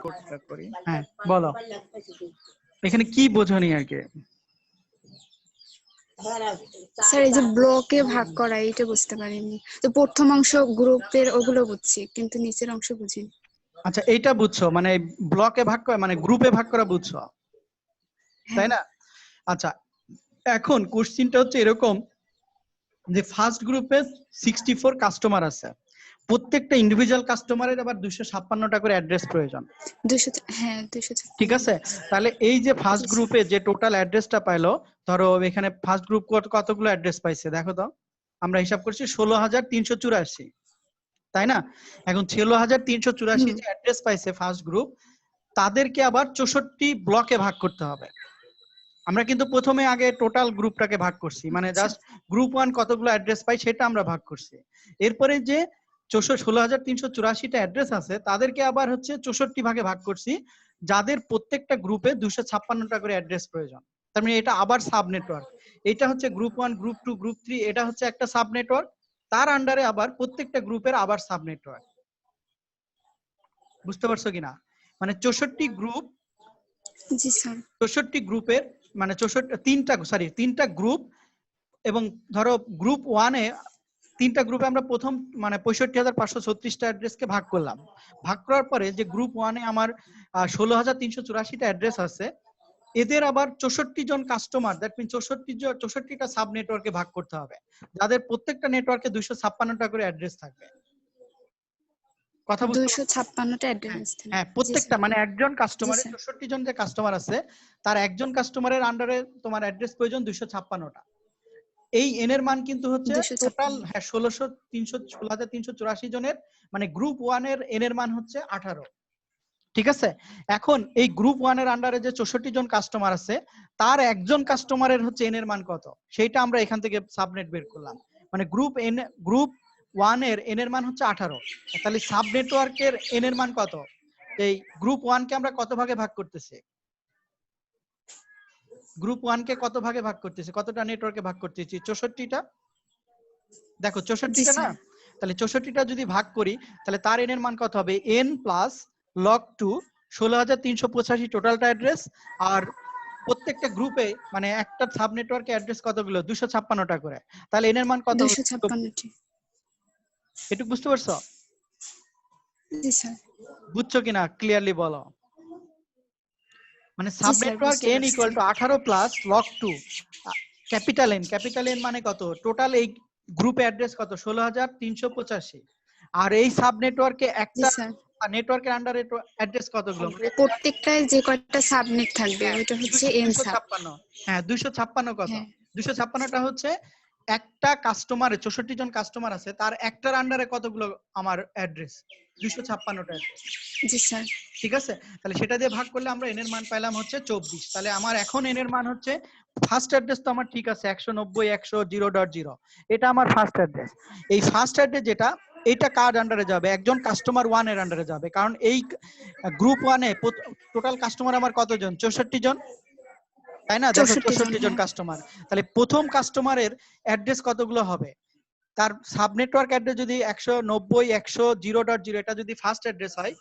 কোডটা করি। হ্যাঁ বলো এখানে কি বোঝানি আর কি? স্যার এই যে ব্লকে ভাগ করা এটা বুঝতে পারিনি। তো প্রথম অংশ গ্রুপের ওগুলো বুঝছি, কিন্তু নিচের অংশ বুঝিনি। আচ্ছা এইটা বুঝছো, মানে ব্লকে ভাগ করা মানে গ্রুপে ভাগ করা বুঝছো, তাই না? আচ্ছা এখন কোশ্চিনটা হচ্ছে এরকম যে ফার্স্ট গ্রুপে 64 কাস্টমার আছে, প্রত্যেকটা ইন্ডিভিজুয়াল কাস্টমারের আবার 256টা করে অ্যাড্রেস প্রয়োজন। 200, হ্যাঁ 200। ঠিক আছে, তাহলে এই যে ফার্স্ট গ্রুপে যে টোটাল অ্যাড্রেসটা পাইলো, ধরো এখানে ফার্স্ট গ্রুপ কতগুলো অ্যাড্রেস পাইছে দেখো তো, আমরা হিসাব করছি 16,384, তাই না? এখন 16,384 যে অ্যাড্রেস পাইছে ফার্স্ট গ্রুপ, তাদেরকে আবার 64 ব্লকে ভাগ করতে হবে। আমরা কিন্তু প্রথমে আগে টোটাল গ্রুপটাকে ভাগ করছি, মানে জাস্ট গ্রুপ 1 কতগুলো অ্যাড্রেস পাই সেটা আমরা ভাগ করছি। এরপরে যে 16,384টা অ্যাড্রেস আছে তাদেরকে আবার হচ্ছে 64 ভাগে ভাগ করছি, যাদের প্রত্যেকটা গ্রুপে 256টা করে অ্যাড্রেস প্রয়োজন। তার মানে এটা আবার সাব নেটওয়ার্ক। এটা হচ্ছে গ্রুপ 1, গ্রুপ 2, গ্রুপ 3, এটা হচ্ছে একটা সাব নেটওয়ার্ক, তার আন্ডারে আবার প্রত্যেকটা গ্রুপের আবার সাব নেটওয়ার্ক। বুঝতে পারছো কিনা? মানে 64 গ্রুপ, জি স্যার। 64 গ্রুপের মানে 3টা গ্রুপ, এবং ধরো গ্রুপ 1 এ 3টা গ্রুপে আমরা প্রথম মানে 65,536টা অ্যাড্রেসকে ভাগ করলাম। ভাগ করার পরে যে গ্রুপ 1 এ আমার 16,384টা অ্যাড্রেস আছে, এদের আবার 64 জন কাস্টমার, দ্যাট মিন 64টা সাব নেটওয়ার্কে ভাগ করতে হবে, যাদের প্রত্যেকটা নেটওয়ার্কে 256টা করে অ্যাড্রেস থাকবে। কথা বুঝতে পারছো? 256টা অ্যাড্রেস থাকবে। হ্যাঁ প্রত্যেকটা মানে একজন কাস্টমারের 64 জন যে কাস্টমার আছে, তার একজন কাস্টমারের আন্ডারে তোমার অ্যাড্রেস প্রয়োজন 256টা। এই এন এর মান কিন্তু হচ্ছে টোটাল 16,384 জনের, মানে গ্রুপ 1 এর এন এর মান হচ্ছে 18। ঠিক আছে, এখন এই গ্রুপ 1 এর আন্ডারে যে 64 জন কাস্টমার আছে, তার একজন কাস্টমারের হচ্ছে এন এর মান কত, সেইটা আমরা এখান থেকে সাবনেট বের করলাম। মানে গ্রুপ 1 এর এন এর মান হচ্ছে 18, তাহলে সাব নেটওয়ার্কের এন এর মান কত? এই গ্রুপ 1 কে আমরা কত ভাগে ভাগ করতেছি? গ্রুপ 1 কে কত ভাগে ভাগ করতেছি, কতটা নেটওয়ার্কে ভাগ করতেছি? 64টা। দেখো 64টা না, তাহলে 64টা যদি ভাগ করি তাহলে তার এন এর মান কত হবে? n প্লাস log 2 16,385 টোটালটা অ্যাড্রেস, আর প্রত্যেকটা গ্রুপে মানে একটা সাব নেটওয়ার্কে অ্যাড্রেস কতগুলো? 256টা করে, তাহলে এন এর মান কত হচ্ছে? 256টি। একটু বুঝতে পারছো? জি স্যার। বুঝছো কিনা ক্লিয়ারলি বলো। মানে sub network n equal to 18 plus log 2 capital N মানে কত? টোটাল এই গ্রুপে অ্যাড্রেস কত? 16,385, আর এই সাব নেটওয়ার্কে একটা নেটওয়ার্কের আন্ডারে অ্যাড্রেস কতগুলো? প্রত্যেকটায় যে কয়টা সাবনেট থাকবে ওটা হচ্ছে এন সাব। 256। হ্যাঁ 256 কত? 256টা হচ্ছে একটা কাস্টমারে 64 জন কাস্টমার আছে, তার একটার আন্ডারে কতগুলো আমার অ্যাড্রেস? 256টা অ্যাড্রেস। জি স্যার। ঠিক আছে, তাহলে সেটা দিয়ে ভাগ করলে আমরা এন এর মান পাইলাম হচ্ছে 24। তাহলে আমার এখন এন এর মান হচ্ছে, ফার্স্ট অ্যাড্রেস তো আমার ঠিক আছে 190.100.0.0, এটা আমার ফার্স্ট অ্যাড্রেস। এই ফার্স্ট অ্যাড্রেস যেটা, এটা কার আন্ডারে যাবে? একজন কাস্টমার 1 এর আন্ডারে যাবে, কারণ এই গ্রুপ 1 এ টোটাল কাস্টমার আমার কতজন? 64 জন, তাই না? দেখো 64 জন কাস্টমার, তাহলে প্রথম কাস্টমারের অ্যাড্রেস কতগুলো হবে? তার সাব নেটওয়ার্ক অ্যাড্রেস যদি 190.100.0.0 এটা যদি ফার্স্ট অ্যাড্রেস হয়,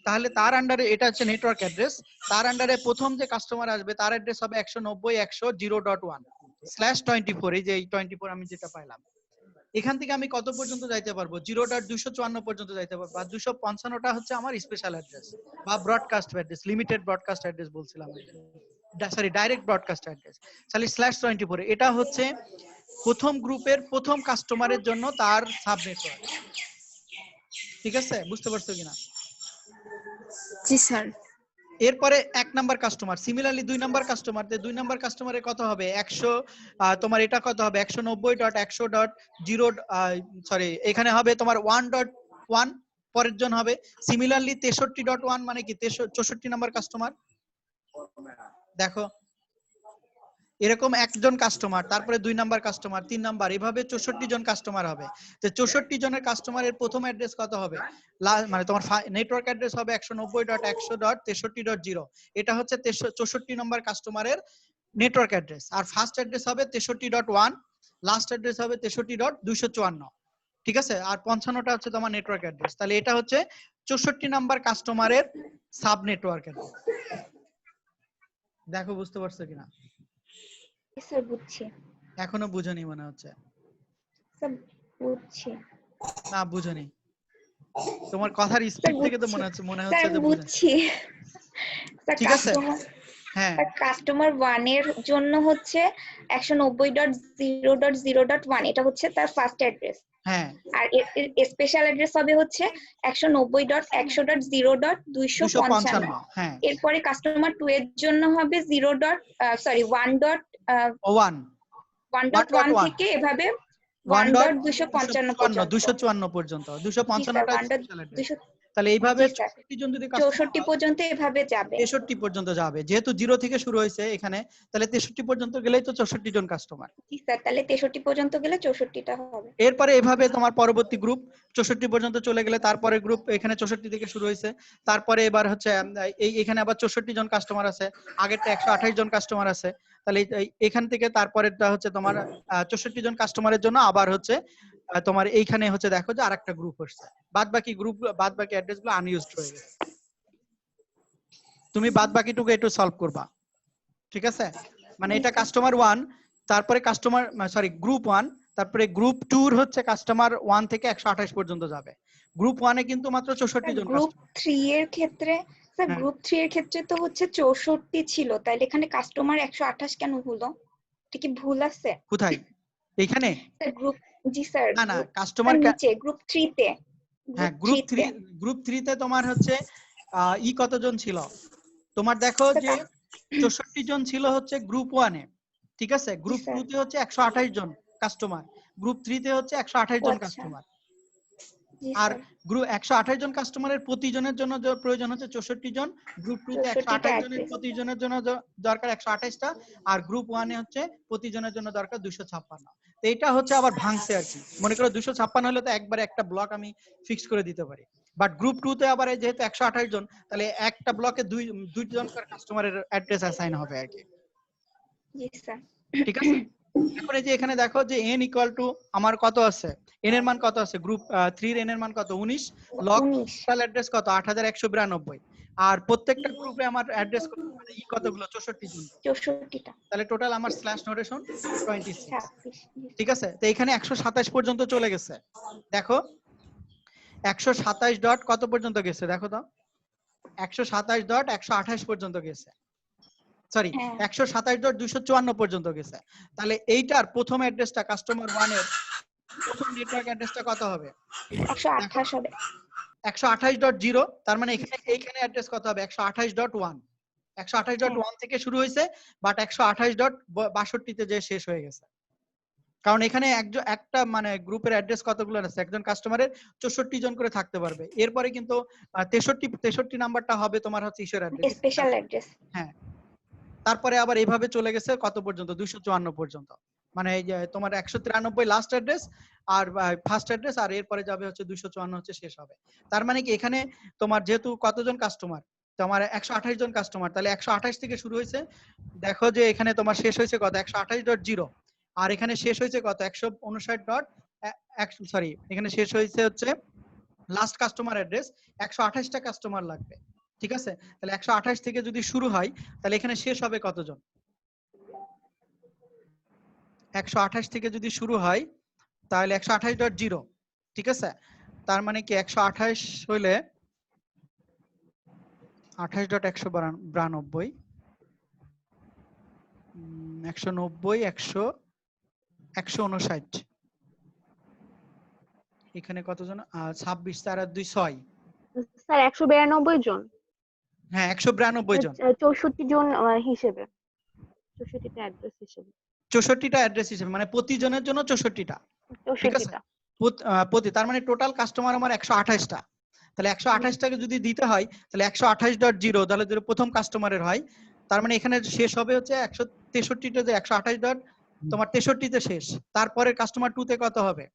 তাহলে তার আন্ডারে এটা হচ্ছে নেটওয়ার্ক অ্যাড্রেস, তার আন্ডারে প্রথম যে কাস্টমার আসবে তার অ্যাড্রেস হবে 190.100.0.1/24। এই যে এই 24 আমি যেটা পাইলাম, এখান থেকে আমি কত পর্যন্ত যাইতে পারবো? 0.254 পর্যন্ত যাইতে পারবো, আর 255টা হচ্ছে আমার স্পেশাল অ্যাড্রেস বা broadcast address, limited broadcast address বলছিলাম, সরি ডাইরেক্ট ব্রডকাস্ট অ্যাড্রেস। তাহলে /24 এটা হচ্ছে প্রথম গ্রুপের প্রথম কাস্টমারের জন্য তার সাব নেটওয়ার্ক। ঠিক আছে, বুঝতে পারছো কিনা? জি স্যার। এরপরে 1 number customer, similarly 2 number customer, 2 number কাস্টমারের কত হবে? 100 তোমার এটা কত হবে? 190.100.0 সরি এখানে হবে তোমার 1.1, পরের জন হবে সিমিলারলি 63.1, মানে কি 64 নাম্বার কাস্টমার। দেখো এরকম একজন কাস্টমার, তারপরে 2 নাম্বার কাস্টমার, 3 নাম্বার, এভাবে 64 জন কাস্টমার হবে। তো 64 জনের কাস্টমারের প্রথম অ্যাড্রেস কত হবে? মানে তোমার নেটওয়ার্ক অ্যাড্রেস হবে 190.100.63.0, এটা হচ্ছে 64 নম্বর কাস্টমারের নেটওয়ার্ক অ্যাড্রেস। আর ফার্স্ট অ্যাড্রেস হবে 63.1, লাস্ট অ্যাড্রেস হবে 63.254। ঠিক আছে, আর 55টা হচ্ছে তোমার নেটওয়ার্ক অ্যাড্রেস। তাহলে এটা হচ্ছে 64 নাম্বার কাস্টমারের সাব নেটওয়ার্ক অ্যাড্রেস। দেখো বুঝতে পারছো কিনা? স্যার বুঝছি এখনো বুঝোনি মনে হচ্ছে। স্যার বুঝছি না বুঝোনি, তোমার কথার স্যার স্পিড থেকে তো বুঝছি মনে স্যার হচ্ছে যে বুঝোনি। বুঝছি স্যার ঠিক আছে, কাস্টমার হ্যাঁ কাস্টমার 1 এর জন্য হচ্ছে 190.0.0.1 এটা হচ্ছে তার ফার্স্ট অ্যাড্রেস, হ্যাঁ আর স্পেশাল অ্যাড্রেস হবে হচ্ছে 190.100.0.255। 255, হ্যাঁ এরপরে কাস্টমার 2 এর জন্য হবে 1.1 1.1 থেকে এভাবে 1.255 254 পর্যন্ত, জি স্যার 255টা স্পেশাল অ্যাড্রেস। 1.200 তাহলে এইভাবে জি স্যার 64 জন যদি কাস্টমার 64 পর্যন্ত এভাবে যাবে। 63 পর্যন্ত যাবে, যেহেতু 0 থেকে শুরু হয়েছে এখানে, তাহলে 63 পর্যন্ত গেলেই তো 64 জন কাস্টমার। জি স্যার তাহলে 63 পর্যন্ত গেলে 64টা হবে। এরপরে এভাবে তোমার পরবর্তী গ্রুপ 64 পর্যন্ত চলে গেলে তারপরে গ্রুপ এখানে 64 থেকে শুরু হয়েছে, তারপরে এবার হচ্ছে এখানে আবার 64 জন কাস্টমার আছে, আগেরটা 128 জন কাস্টমার আছে। তাহলে এখান থেকে তারপরেরটা হচ্ছে তোমার 64 জন কাস্টমারের জন্য আবার হচ্ছে তোমার এইখানে হচ্ছে দেখো যে আরেকটা গ্রুপ হচ্ছে, বাদ বাকি অ্যাড্রেস গুলো আনইউজড হয়ে গেছে। তুমি বাদ বাকিটুকু একটু সলভ করবা, ঠিক আছে? মানে এটা কাস্টমার 1, তারপরে কাস্টমার গ্রুপ 1, তারপরে গ্রুপ 2 হচ্ছে কাস্টমার 1 থেকে 128 পর্যন্ত যাবে। গ্রুপ 1 এ কিন্তু মাত্র 64 জন গ্রুপ কাস্টমার। 3 এর ক্ষেত্রে স্যার হ্যাঁ। গ্রুপ 3 এর ক্ষেত্রে তো হচ্ছে 64 ছিল, তাইলে এখানে কাস্টমার 128 কেন হলো? এটা কি ভুল আছে? কোথায়? এখানে? স্যার গ্রুপ জি স্যার না গ্রুপ কাস্টমার নিচে গ্রুপ 3 তে হ্যাঁ গ্রুপ 3 তে গ্রুপ 3 তে তোমার হচ্ছে কতজন ছিল? তোমার দেখো যে 64 জন ছিল হচ্ছে গ্রুপ 1 এ, ঠিক আছে? গ্রুপ 2 তে হচ্ছে 128 জন কাস্টমার, গ্রুপ 3 তে হচ্ছে 128 জন কাস্টমার। আর গ্রুপ 128 জন কাস্টমারের প্রতিজনের জন্য প্রয়োজন হচ্ছে 64 জন, গ্রুপ 2 তে 128 জনের প্রতিজনের জন্য দরকার 128টা, আর গ্রুপ 1 এ হচ্ছে প্রতিজনের জন্য দরকার 256। তো এটা হচ্ছে আবার ভাঙছে আর কি, মনে করো 256 হলে তো একবারে একটা ব্লক আমি ফিক্স করে দিতে পারি, বাট গ্রুপ 2 তে আবার যেহেতু 128 জন, তাহলে একটা ব্লকে দুই জন করে কাস্টমারের অ্যাড্রেস অ্যাসাইন হবে আর কি। জি স্যার ঠিক আছে, এখন এই যে এখানে দেখো যে n ইকুয়াল টু আমার কত আছে, n এর মান কত আছে, গ্রুপ 3 এর n এর মান কত 19, লগ টোটাল অ্যাড্রেস কত 8192, আর প্রত্যেকটা গ্রুপে আমার অ্যাড্রেস মানে কতগুলো 64 জন, 64টা, তাহলে টোটাল আমার স্ল্যাশ নোটেশন 26। 26 ঠিক আছে, তো এখানে 127 পর্যন্ত চলে গেছে। দেখো 127 ডট কত পর্যন্ত গেছে দেখো তো, 127 ডট 128 পর্যন্ত গেছে, সরি 127.254 পর্যন্ত গেছে। তাহলে এইটার প্রথম অ্যাড্রেসটা কাস্টমার 1 এর প্রথম নেটওয়ার্ক অ্যাড্রেসটা কত হবে? 128 হবে। 128.0, তার মানে এইখানে অ্যাড্রেস কত হবে 128.1। 128.1 থেকে শুরু হয়েছে, বাট 128.62 তে যে শেষ হয়ে গেছে, কারণ এখানে একটা মানে গ্রুপের অ্যাড্রেস কতগুলো আছে, একজন কাস্টমারের 64 জন করে থাকতে পারবে। এরপরে কিন্তু 63 নাম্বারটা হবে তোমার হচ্ছে ইস্যুর অ্যাড্রেস, স্পেশাল অ্যাড্রেস। হ্যাঁ, তারপরে আবার এইভাবে চলে গেছে কত পর্যন্ত 254 পর্যন্ত, মানে এই যে তোমার 193 লাস্ট অ্যাড্রেস আর ফার্স্ট অ্যাড্রেস, আর এরপরে যাবে হচ্ছে 254 হচ্ছে শেষ হবে। তার মানে কি এখানে তোমার যেহেতু কতজন কাস্টমার, তোমার 128 জন কাস্টমার, তাহলে 128 থেকে শুরু হয়েছে, দেখো যে এখানে তোমার শেষ হয়েছে কত 128.0, আর এখানে শেষ হয়েছে কত 159. সরি এখানে শেষ হয়েছে হচ্ছে লাস্ট কাস্টমার অ্যাড্রেস 128টা কাস্টমার লাগবে। ঠিক আছে, তাহলে 128 থেকে যদি শুরু হয়, তাহলে এখানে শেষ হবে কতজন? 128 থেকে যদি শুরু হয় তাহলে 128.0, ঠিক আছে, তার মানে কি 128 হইলে 28.192 190 159, এখানে কতজন 26 4 আর 2 6, স্যার 192 জন, হ্যাঁ 192 জন, 64 জন হিসেবে, 64টা অ্যাড্রেস হিসেবে, 64টা অ্যাড্রেস হিসেবে, মানে প্রতিজনের জন্য 64টা, ঠিক আছে, 64টা তার মানে টোটাল কাস্টমার আমার 128টা, তাহলে 128টাকে যদি দিতে হয় তাহলে 128.0, তাহলে যদি প্রথম কাস্টমারের হয়, তার মানে এখানে শেষ হবে হচ্ছে 163টা, যে 128 ডট তোমার 63 তে শেষ, তারপরে কাস্টমার 2 তে কত হবে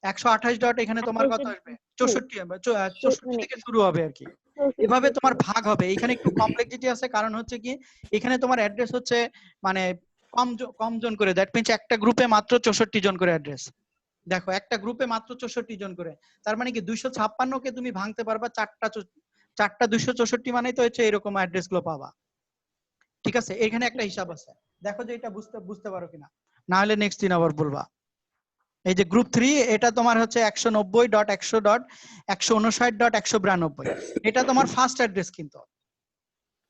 128 ডট, এখানে তোমার কত আসবে 64 থেকে শুরু হবে আর কি। এভাবে তোমার ভাগ হবে, এখানে একটু কমপ্লেক্সিটি আছে, কারণ হচ্ছে কি এখানে তোমার অ্যাড্রেস হচ্ছে মানে কম জন করে, দ্যাট মিন্স একটা গ্রুপে মাত্র 64 জন করে অ্যাড্রেস, দেখো একটা গ্রুপে মাত্র 64 জন করে, তার মানে কি 256 কে তুমি ভাঙতে পারবা চারটা 264 মানেই তো হচ্ছে এরকম অ্যাড্রেস গুলো পাবা। ঠিক আছে, এখানে একটা হিসাব আছে, দেখো যে এটা বুঝতে পারো কিনা, না হলে নেক্সট দিন আবার বলবা। এই যে গ্রুপ 3 এটা তোমার হচ্ছে 190.100.159.192, এটা তোমার ফার্স্ট অ্যাড্রেস কিন্তু,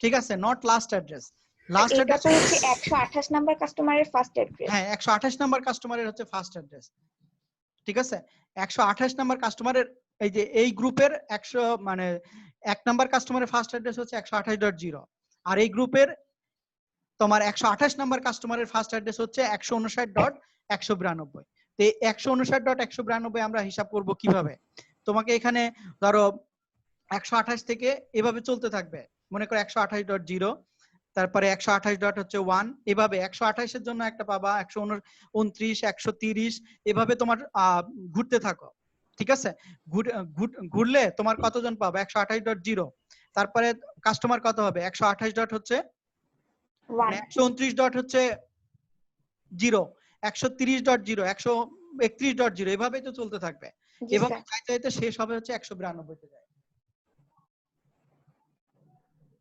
ঠিক আছে, নট লাস্ট অ্যাড্রেস। লাস্ট এটা অ্যাড্রেস তো হচ্ছে 128 নাম্বার কাস্টমারের ফার্স্ট অ্যাড্রেস। হ্যাঁ 128 নাম্বার কাস্টমারের হচ্ছে ফার্স্ট অ্যাড্রেস, ঠিক আছে। 128 নাম্বার কাস্টমারের এই যে এই গ্রুপের 100 মানে 1 নাম্বার কাস্টমারের ফার্স্ট অ্যাড্রেস হচ্ছে 128.0, আর এই গ্রুপের তোমার 128 নাম্বার কাস্টমারের ফার্স্ট অ্যাড্রেস হচ্ছে 159.192। তো এই 159.192 আমরা হিসাব করব কিভাবে? তোমাকে এখানে ধরো 128 থেকে এভাবে চলতে থাকবে, মনে করো 128.0, তারপরে 128 ডট হচ্ছে 1, এভাবে 128 এর জন্য একটা পাবা, 129, 130, এভাবে তোমার ঘুরতে থাকো, ঠিক আছে। ঘুরলে তোমার কতজন পাবে? 128.0, তারপরে কাস্টমার কত হবে? 128 ডট হচ্ছে 129 ডট হচ্ছে 0, 130.0, 131.0, এভাবেই তো চলতে থাকবে। এভাবে যাইতে যাইতে শেষ হবে হচ্ছে 192 তে যায়,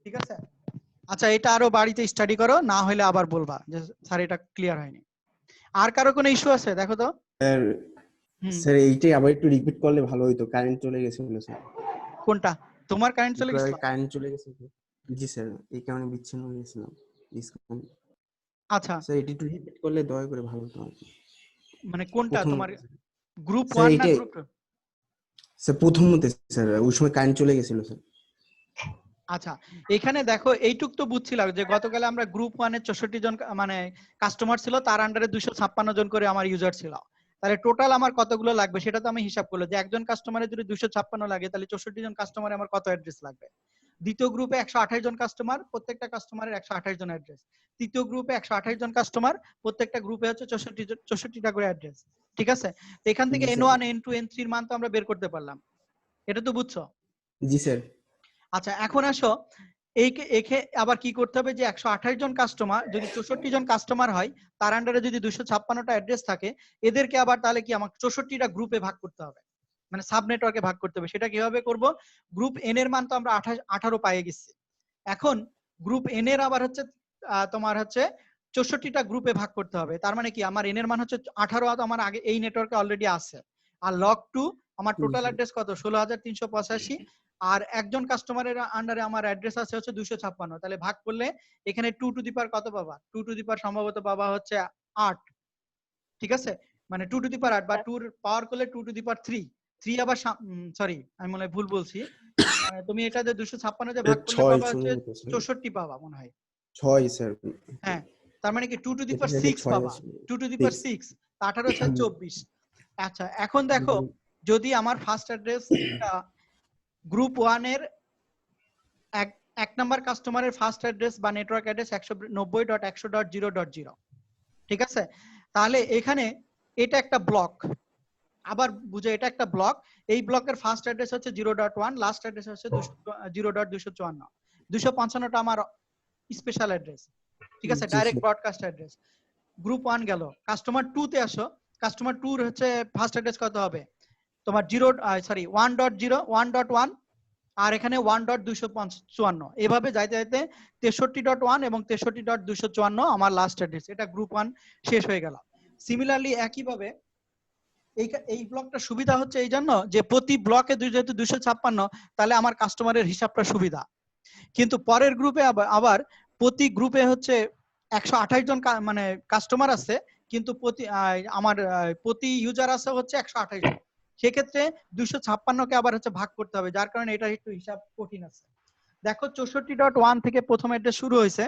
ঠিক আছে। আচ্ছা এটা আরো বাড়িতে স্টাডি করো, না হলে আবার বলবা যে স্যার এটা ক্লিয়ার হয়নি। আর কারো কোনো ইস্যু আছে দেখো তো? স্যার স্যার এইটাই আবার একটু রিপিট করলে ভালো হতো, কারেন্ট চলে গেছিল স্যার। কোনটা? তোমার কারেন্ট চলে গেছিল? কারেন্ট চলে গেছে জি স্যার, এই কারণে বিচ্ছিন্ন হয়ে গেছিলাম। আচ্ছা স্যার এটি একটু রিপিট করলে দয়া করে ভালো হতো। মানে কোনটা তোমার, গ্রুপ স্যার 1 না এইটাই গ্রুপ 2? স্যার প্রথমতে স্যার, ওই সময় কারেন্ট চলে গেছিল স্যার। আচ্ছা এখানে দেখো এইটুক তো বুঝছিলাম যে গতকালে আমরা গ্রুপ 1 এর 64 জন মানে কাস্টমার ছিল, তার আন্ডারে 256 জন করে আমার ইউজার ছিল। তাহলে টোটাল আমার কতগুলো লাগবে সেটা তো আমি হিসাব করলাম, যে একজন কাস্টমারের যদি 256 লাগে তাহলে 64 জন কাস্টমারে আমার কত অ্যাড্রেস লাগবে। দ্বিতীয় গ্রুপে 128 জন কাস্টমার, প্রত্যেকটা কাস্টমারের 128 জন অ্যাড্রেস। তৃতীয় গ্রুপে 128 জন কাস্টমার, প্রত্যেকটা গ্রুপে হচ্ছে 64টা করে অ্যাড্রেস, ঠিক আছে। তো এখান থেকে N1 N2 N3 এর মান তো আমরা বের করতে পারলাম, এটা তো বুঝছো? জি স্যার। আচ্ছা এখন আসো একে আবার কি করতে হবে, যে 128 জন কাস্টমার যদি 64 জন কাস্টমার হয়, তার আন্ডারে যদি 256টা অ্যাড্রেস থাকে, এদেরকে আবার তাহলে কি আমাকে 64টা গ্রুপে ভাগ করতে হবে, মানে সাব নেটওয়ার্কে ভাগ করতে হবে। সেটা কিভাবে করব? গ্রুপ এন এর মান তো আমরা 18 পেয়ে গেছি, এখন গ্রুপ এন এর আবার হচ্ছে তোমার হচ্ছে 64টা গ্রুপে ভাগ করতে হবে। তার মানে কি আমার এন এর মান হচ্ছে 18, আমার আগে এই নেটওয়ার্কে অলরেডি আছে। আর লগ 2 আমার টোটাল অ্যাড্রেস কত? 16385, আর একজন কাস্টমারের আন্ডারে আমার অ্যাড্রেস আছে হচ্ছে 256, তাহলে ভাগ করলে এখানে 2 টু দি পাওয়ার কত পাবা? 2 টু দি পাওয়ার সম্ভবত পাবা হচ্ছে 8, ঠিক আছে। মানে 2 টু দি পাওয়ার 8 বা 2 এর পাওয়ার করলে 2 টু দি পাওয়ার 3 আবার সরি আমি মনে হয় ভুল বলছি, মানে তুমি এটা যে 256 যে ভাগ করলে পাবা হচ্ছে 64 পাবা মনে হয়। 6 স্যার। হ্যাঁ তার মানে কি 2 টু দি পাওয়ার 6 পাবা, 2 টু দি পাওয়ার 6, 18 6 24। আচ্ছা এখন দেখো যদি আমার ফার্স্ট অ্যাড্রেস গ্রুপ 1 এর এক নাম্বার কাস্টমারের ফার্স্ট অ্যাড্রেস বা নেটওয়ার্ক অ্যাড্রেস 190.100.0.0, ঠিক আছে, তাহলে এখানে এটা একটা ব্লক, আবার বুঝে এটা একটা ব্লক, এই ব্লকের ফার্স্ট অ্যাড্রেস হচ্ছে 0.1, লাস্ট অ্যাড্রেস হচ্ছে 0.254, 255টা আমার স্পেশাল অ্যাড্রেস, ঠিক আছে, ডাইরেক্ট ব্রডকাস্ট অ্যাড্রেস। গ্রুপ 1 গেল, কাস্টমার 2 তে আসো, কাস্টমার 2 এর হচ্ছে ফার্স্ট অ্যাড্রেস কত হবে? তোমার 1.1, আর এখানে 1.254, এভাবে যাইতে যাইতে 63.1 এবং 63.254 আমার লাস্ট অ্যাড্রেস, এটা গ্রুপ 1 শেষ হয়ে গেল। সিমিলারলি একইভাবে এই ব্লকটা সুবিধা হচ্ছে এই জন্য যে প্রতি ব্লকে যেহেতু 256, তাহলে আমার কাস্টমারের হিসাবটা সুবিধা। কিন্তু পরের গ্রুপে আবার প্রতি গ্রুপে হচ্ছে 128 জন মানে কাস্টমার আছে, কিন্তু আমার প্রতি ইউজার আছে হচ্ছে 128 জন, সেক্ষেত্রে 256কে আবার হচ্ছে ভাগ করতে হবে, যার কারণে এটা একটু হিসাব কঠিন আছে। দেখো 64.1 থেকে প্রথম অ্যাড্রেস শুরু হয়েছে,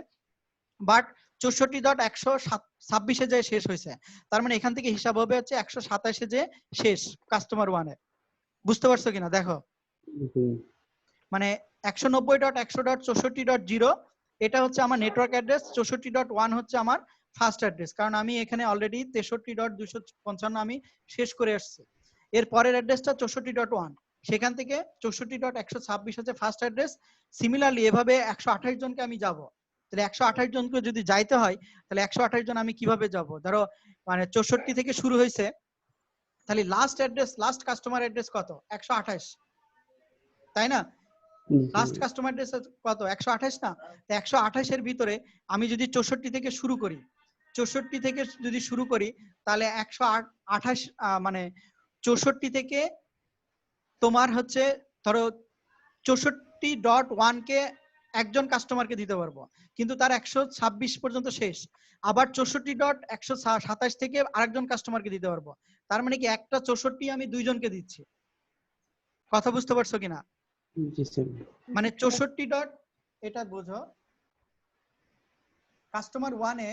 বাট 64.126 যে শেষ হয়েছে, তার মানে এখান থেকে হিসাব হবে হচ্ছে 127 যে শেষ কাস্টমার 1 এর। বুঝতে পারছো কিনা দেখো, মানে 190.100.64.0 এটা হচ্ছে আমার নেটওয়ার্ক অ্যাড্রেস, 64.1 হচ্ছে আমার ফার্স্ট অ্যাড্রেস, কারণ আমি এখানে অলরেডি 63.255 আমি শেষ করে আসছি। এর পরের অ্যাড্রেসটা 64.1, সেখান থেকে 64.126 হচ্ছে ফার্স্ট অ্যাড্রেস। সিমিলারলি এভাবে 128 জনকে আমি যাব, তাহলে 128 জনকে যদি যাইতে হয় তাহলে 128 জন আমি কিভাবে যাব? ধরো মানে 64 থেকে শুরু হয়েছে, তাহলে লাস্ট কাস্টমার অ্যাড্রেস কত? 128, তাই না? লাস্ট কাস্টমার অ্যাড্রেস কত? 128 না? তো 128 এর ভিতরে আমি যদি 64 থেকে শুরু করি, 64 থেকে যদি শুরু করি তাহলে 128 মানে 64 থেকে তোমার হচ্ছে ধরো 64.1 কে একজন কাস্টমারকে দিতে পারবো, কিন্তু তার 126 পর্যন্ত শেষ। আবার 64.127 থেকে আরেকজন কাস্টমারকে দিতে পারবো। তার মানে কি একটা 64 আমি দুইজনকে দিচ্ছি। কথা বুঝতে পারছো কিনা? জি স্যার। মানে 64 ডট, এটা বোঝো, কাস্টমার 1 এ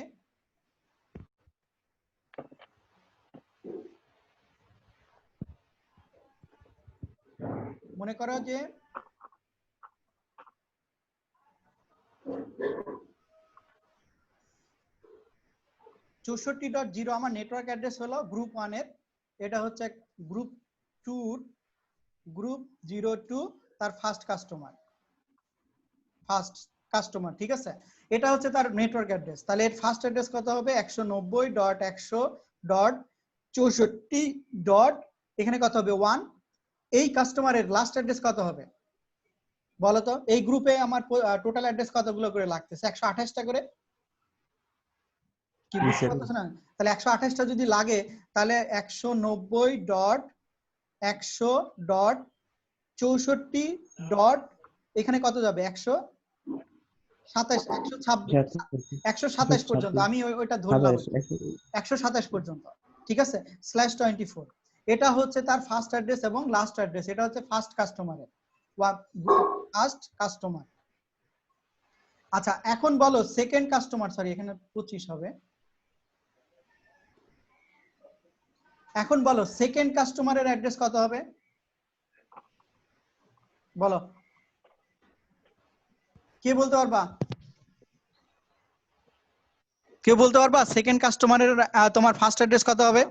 মনে করো যে (64.0) আমার নেটওয়ার্ক অ্যাড্রেস হলো গ্রুপ 1 এর, এটা হচ্ছে গ্রুপ 2 গ্রুপ 02 তার ফার্স্ট কাস্টমার, ঠিক আছে? এটা হচ্ছে তার নেটওয়ার্ক অ্যাড্রেস। তাহলে এর ফার্স্ট অ্যাড্রেস কত হবে? 190.100.64. এখানে কত হবে? 1। এই কাস্টমারের লাস্ট অ্যাড্রেস কত হবে বলো তো? এই গ্রুপে আমার টোটাল অ্যাড্রেস কতগুলো করে লাগতেছে? 128টা করে। কি বুঝতে পারছো না? তাহলে 128টা যদি লাগে তাহলে 190.100.64. এখানে কত যাবে? 127 পর্যন্ত, আমি ওইটা ধরলাম 127 পর্যন্ত, ঠিক আছে? /24 এটা হচ্ছে তার ফার্স্ট অ্যাড্রেস এবং লাস্ট অ্যাড্রেস। এটা হচ্ছে ফার্স্ট কাস্টমারের ফার্স্ট কাস্টমার। আচ্ছা, এখন বলো সেকেন্ড কাস্টমার, সরি এখানে 25 হবে। এখন বলো সেকেন্ড কাস্টমারের অ্যাড্রেস কত হবে বলো, কে বলতে পারবা? কেউ বলতে পারবা সেকেন্ড কাস্টমারের তোমার ফার্স্ট অ্যাড্রেস কত হবে?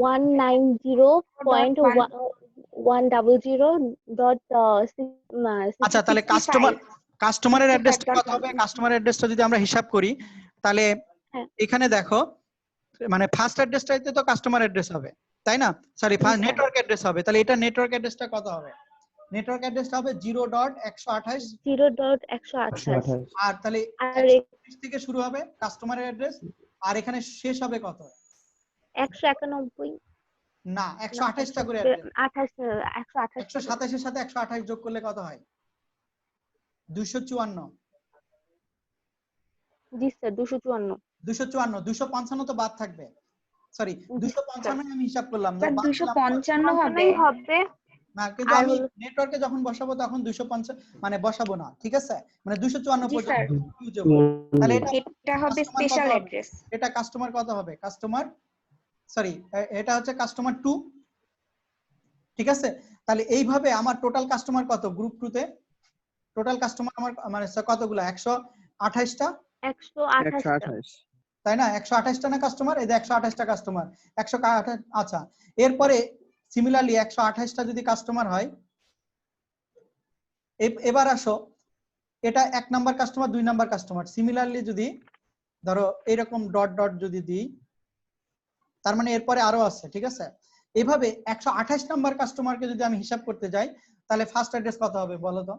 190.100.6. আচ্ছা, তাহলে কাস্টমারের অ্যাড্রেসটা কত হবে? কাস্টমার অ্যাড্রেসটা যদি আমরা হিসাব করি তাহলে এখানে দেখো, মানে ফার্স্ট অ্যাড্রেসটাইতে তো কাস্টমার অ্যাড্রেস হবে, তাই না? সরি, নেটওয়ার্ক অ্যাড্রেস হবে। তাহলে এটা নেটওয়ার্ক অ্যাড্রেসটা কত হবে? নেটওয়ার্ক অ্যাড্রেসটা হবে 0.128 আর তাহলে 130 থেকে শুরু হবে কাস্টমারের অ্যাড্রেস, আর এখানে শেষ হবে কত? 191 না, 128টা করে অ্যাড্রেস। 127 এর সাথে 128 যোগ করলে কত হয়? 254। জি স্যার, 254। 255 তো বাদ থাকবে, সরি 255 আমি হিসাব করলাম না, বাদ দিলাম 255 হবে না, কিন্তু আমি নেটওয়ার্কে যখন বসাবো তখন 250 মানে বসাবো না, ঠিক আছে? মানে 254 পর্যন্ত। তাহলে এটা হবে স্পেশাল অ্যাড্রেস। এটা কাস্টমার কত হবে? কাস্টমার, সরি এটা হচ্ছে কাস্টমার 2, ঠিক আছে? তাহলে এইভাবে আমার টোটাল কাস্টমার কত গ্রুপ 2 তে? টোটাল কাস্টমার আমার মানে কতগুলো? 128টা, 128। তাই না? 128টা না কাস্টমার? এই যে 128টা কাস্টমার, 128। আচ্ছা, এরপরে সিমিলারলি 128টা যদি কাস্টমার হয়, এবার আসো, এটা 1 number customer, 2 number customer. Similarly যদি ধরো এরকম ডট ডট যদি দিই, তার মানে এরপরে আরো আছে, ঠিক আছে? এইভাবে 128 নাম্বার কাস্টমারকে যদি আমি হিসাব করতে যাই তাহলে ফার্স্ট অ্যাড্রেস কত হবে বলো তো?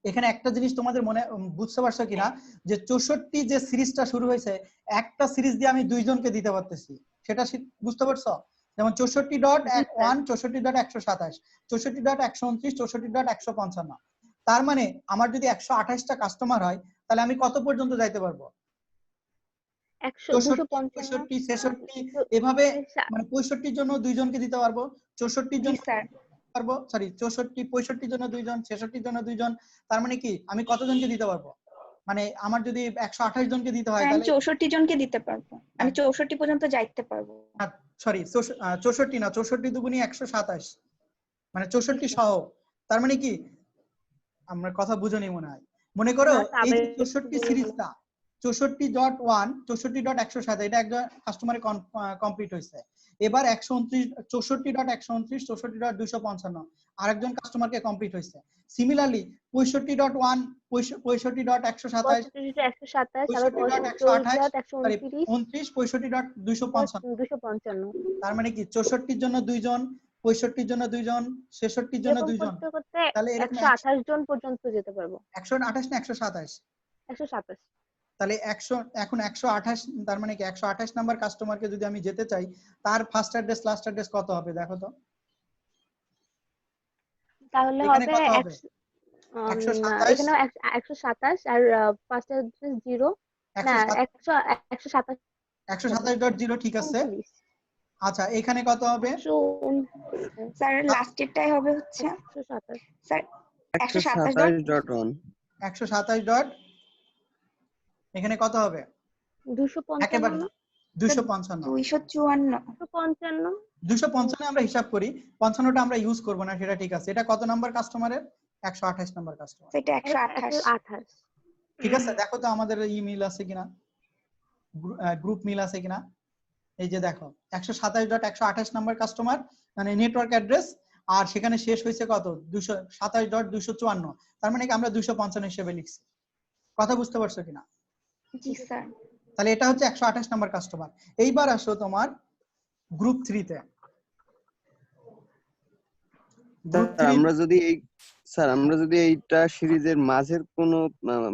এখানে একটা জিনিস তোমাদের মনে বুঝতে পারছো কিনা, যে 64 যে সিরিজটা শুরু হয়েছে, একটা সিরিজ দিয়ে আমি দুইজনকে দিতে পারতেছি, সেটা বুঝতে পারছো? যেমন 64.1, 64.127, 64.129, 64.155। তার মানে আমার যদি 128টা কাস্টমার হয় তাহলে আমি কত পর্যন্ত যাইতে পারবো? 65, 66 এভাবে, মানে 65 জন্য দুইজনকে দিতে পারবো, 64 জন্য পারবো, সরি 64, 65 জন্য দুইজন, 66 জন্য দুইজন। তার মানে কি আমি কতজনকে দিতে পারবো? মানে আমার যদি 128 জনকে দিতে হয় আমি তাহলে 64 জনকে দিতে পারবো, আমি 64 পর্যন্ত যাইতে পারবো। সরি 64 না, 64 দুগুণী 127, মানে 64 সহ। তার মানে কি, আমরা কথা বুঝোনি মনে হয়। মনে করো এই যে 64 সিরিজটা, 64.1 64.107 এটা একজন কাস্টমারে কমপ্লিট হয়েছে। এবার 129 64.129 64.255 আরেকজন কাস্টমারকে কমপ্লিট হয়েছে। সিমিলারলি 65.1 65.127 65.127 আবার 65.128 65.255 255 তার মানে কি 64 এর জন্য 2 জন, 65 এর জন্য 2 জন, 66 এর জন্য এরকম 2 জন। করতে করতে তাহলে এরকম 128 জন পর্যন্ত যেতে পারবো। 128 না 127? 127। তাহলে 100 এখন 128 তার মানে কি 128 নাম্বার কাস্টমারকে যদি আমি যেতে চাই তার ফার্স্ট অ্যাড্রেস লাস্ট অ্যাড্রেস কত হবে দেখো তো। তাহলে এখানে হবে কত হবে? 127 এখানে 127 আর ফার্স্ট অ্যাড্রেস 0 না 127 127.0 ঠিক আছে। 39 আচ্ছা এখানে কত হবে? স্যার লাস্টেরটাই হবে হচ্ছে 127 স্যার 127.1 127 ডট এখানে কত হবে? 255 একেবারে 255 254 255 আমরা হিসাব করি, 55টা আমরা ইউজ করব না সেটা ঠিক আছে। এটা কত নাম্বার কাস্টমারের? 128 নাম্বার কাস্টমার। সেটা 128 ঠিক আছে, দেখো তো আমাদের ইমেল আছে কিনা, গ্রুপ মিল আছে কিনা। এই যে দেখো 127.128 নাম্বার কাস্টমার মানে নেটওয়ার্ক অ্যাড্রেস, আর সেখানে শেষ হয়েছে কত 227.254, তার মানে কি আমরা 255 হিসেবে লিখছি। কথা বুঝতে পারছো কিনা? জি স্যার। তাহলে এটা হচ্ছে 128 নাম্বার কাস্টমার। এইবার আসো তোমার গ্রুপ 3 তে। আমরা যদি এইটা সিরিজের মাঝের কোনো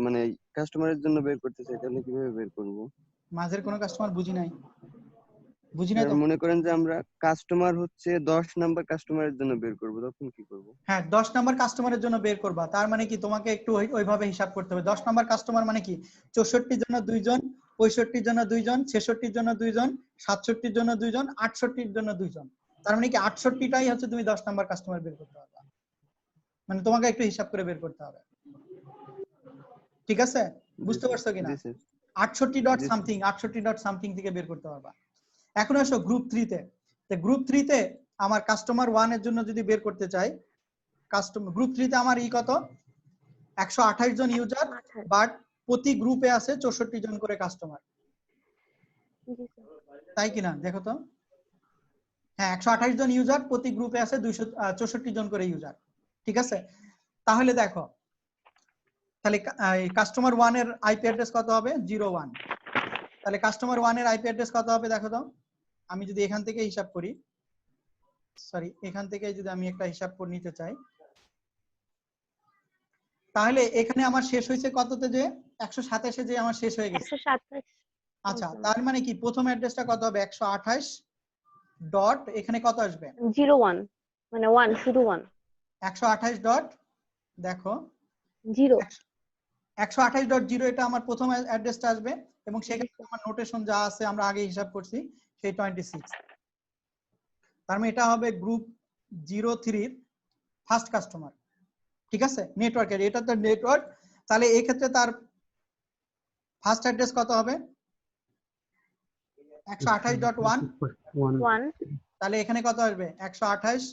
মানে কাস্টমারের জন্য বের করতে চাই তাহলে কিভাবে বের করব? মাঝের কোন কাস্টমার বুঝি নাই তো। মনে করেন যে আমরা কাস্টমার হচ্ছে 10 নাম্বার কাস্টমারের জন্য বের করব, তখন কি করব? হ্যাঁ 10 নাম্বার কাস্টমারের জন্য বের করবা, তার মানে কি তোমাকে একটু ওইভাবে হিসাব করতে হবে। 10 নাম্বার কাস্টমার মানে কি 64 জন্য 2 জন, 65 জন্য 2 জন, 66 জন্য 2 জন, 67 জন্য 2 জন, 68 জন্য 2 জন। তার মানে কি 68টাই হচ্ছে তুমি 10 নাম্বার কাস্টমার বের করতে পারবা। মানে তোমাকে একটু হিসাব করে বের করতে হবে। ঠিক আছে, বুঝতে পারছো কিনা? 68 ডট সামথিং 68 ডট সামথিং থেকে বের করতে পারবা। এখন আসো গ্রুপ 3 তে। তো গ্রুপ 3 তে আমার কাস্টমার 1 এর জন্য যদি বের করতে চাই, কাস্টমার গ্রুপ 3 তে আমার কত 128 জন ইউজার, বাট প্রতি গ্রুপে আছে 64 জন করে কাস্টমার, তাই কিনা দেখো তো। হ্যাঁ 128 জন ইউজার, প্রতি গ্রুপে আছে 264 জন করে ইউজার। ঠিক আছে, তাহলে দেখো তাহলে কাস্টমার 1 এর আইপি অ্যাড্রেস কত হবে? 01। তাহলে কাস্টমার 1 এর আইপি অ্যাড্রেস কত হবে দেখো তো। আমি যদি এখান থেকে হিসাব করি, সরি এখান থেকে যদি আমি একটা হিসাব করে নিতে চাই, তাহলে এখানে আমার শেষ হয়েছে কততে? যে 127 যে আমার শেষ হয়ে গেছে। 127। আচ্ছা তার মানে কি প্রথম অ্যাড্রেসটা কত হবে? 128 ডট এখানে কত আসবে? 01 মানে 1 শুধু 1 128 ডট দেখো 0 128.0 এটা আমার প্রথম অ্যাড্রেসটা আসবে, এবং সেখানে আমার নোটেশন যা আছে আমরা আগে হিসাব করছি সেই 26। তার মানে এটা হবে গ্রুপ 03 এর ফার্স্ট কাস্টমার। ঠিক আছে, নেটওয়ার্কের এটা তো নেটওয়ার্ক, তাহলে এই ক্ষেত্রে তার ফার্স্ট অ্যাড্রেস কত হবে? 128.1। তাহলে এখানে কত আসবে? 128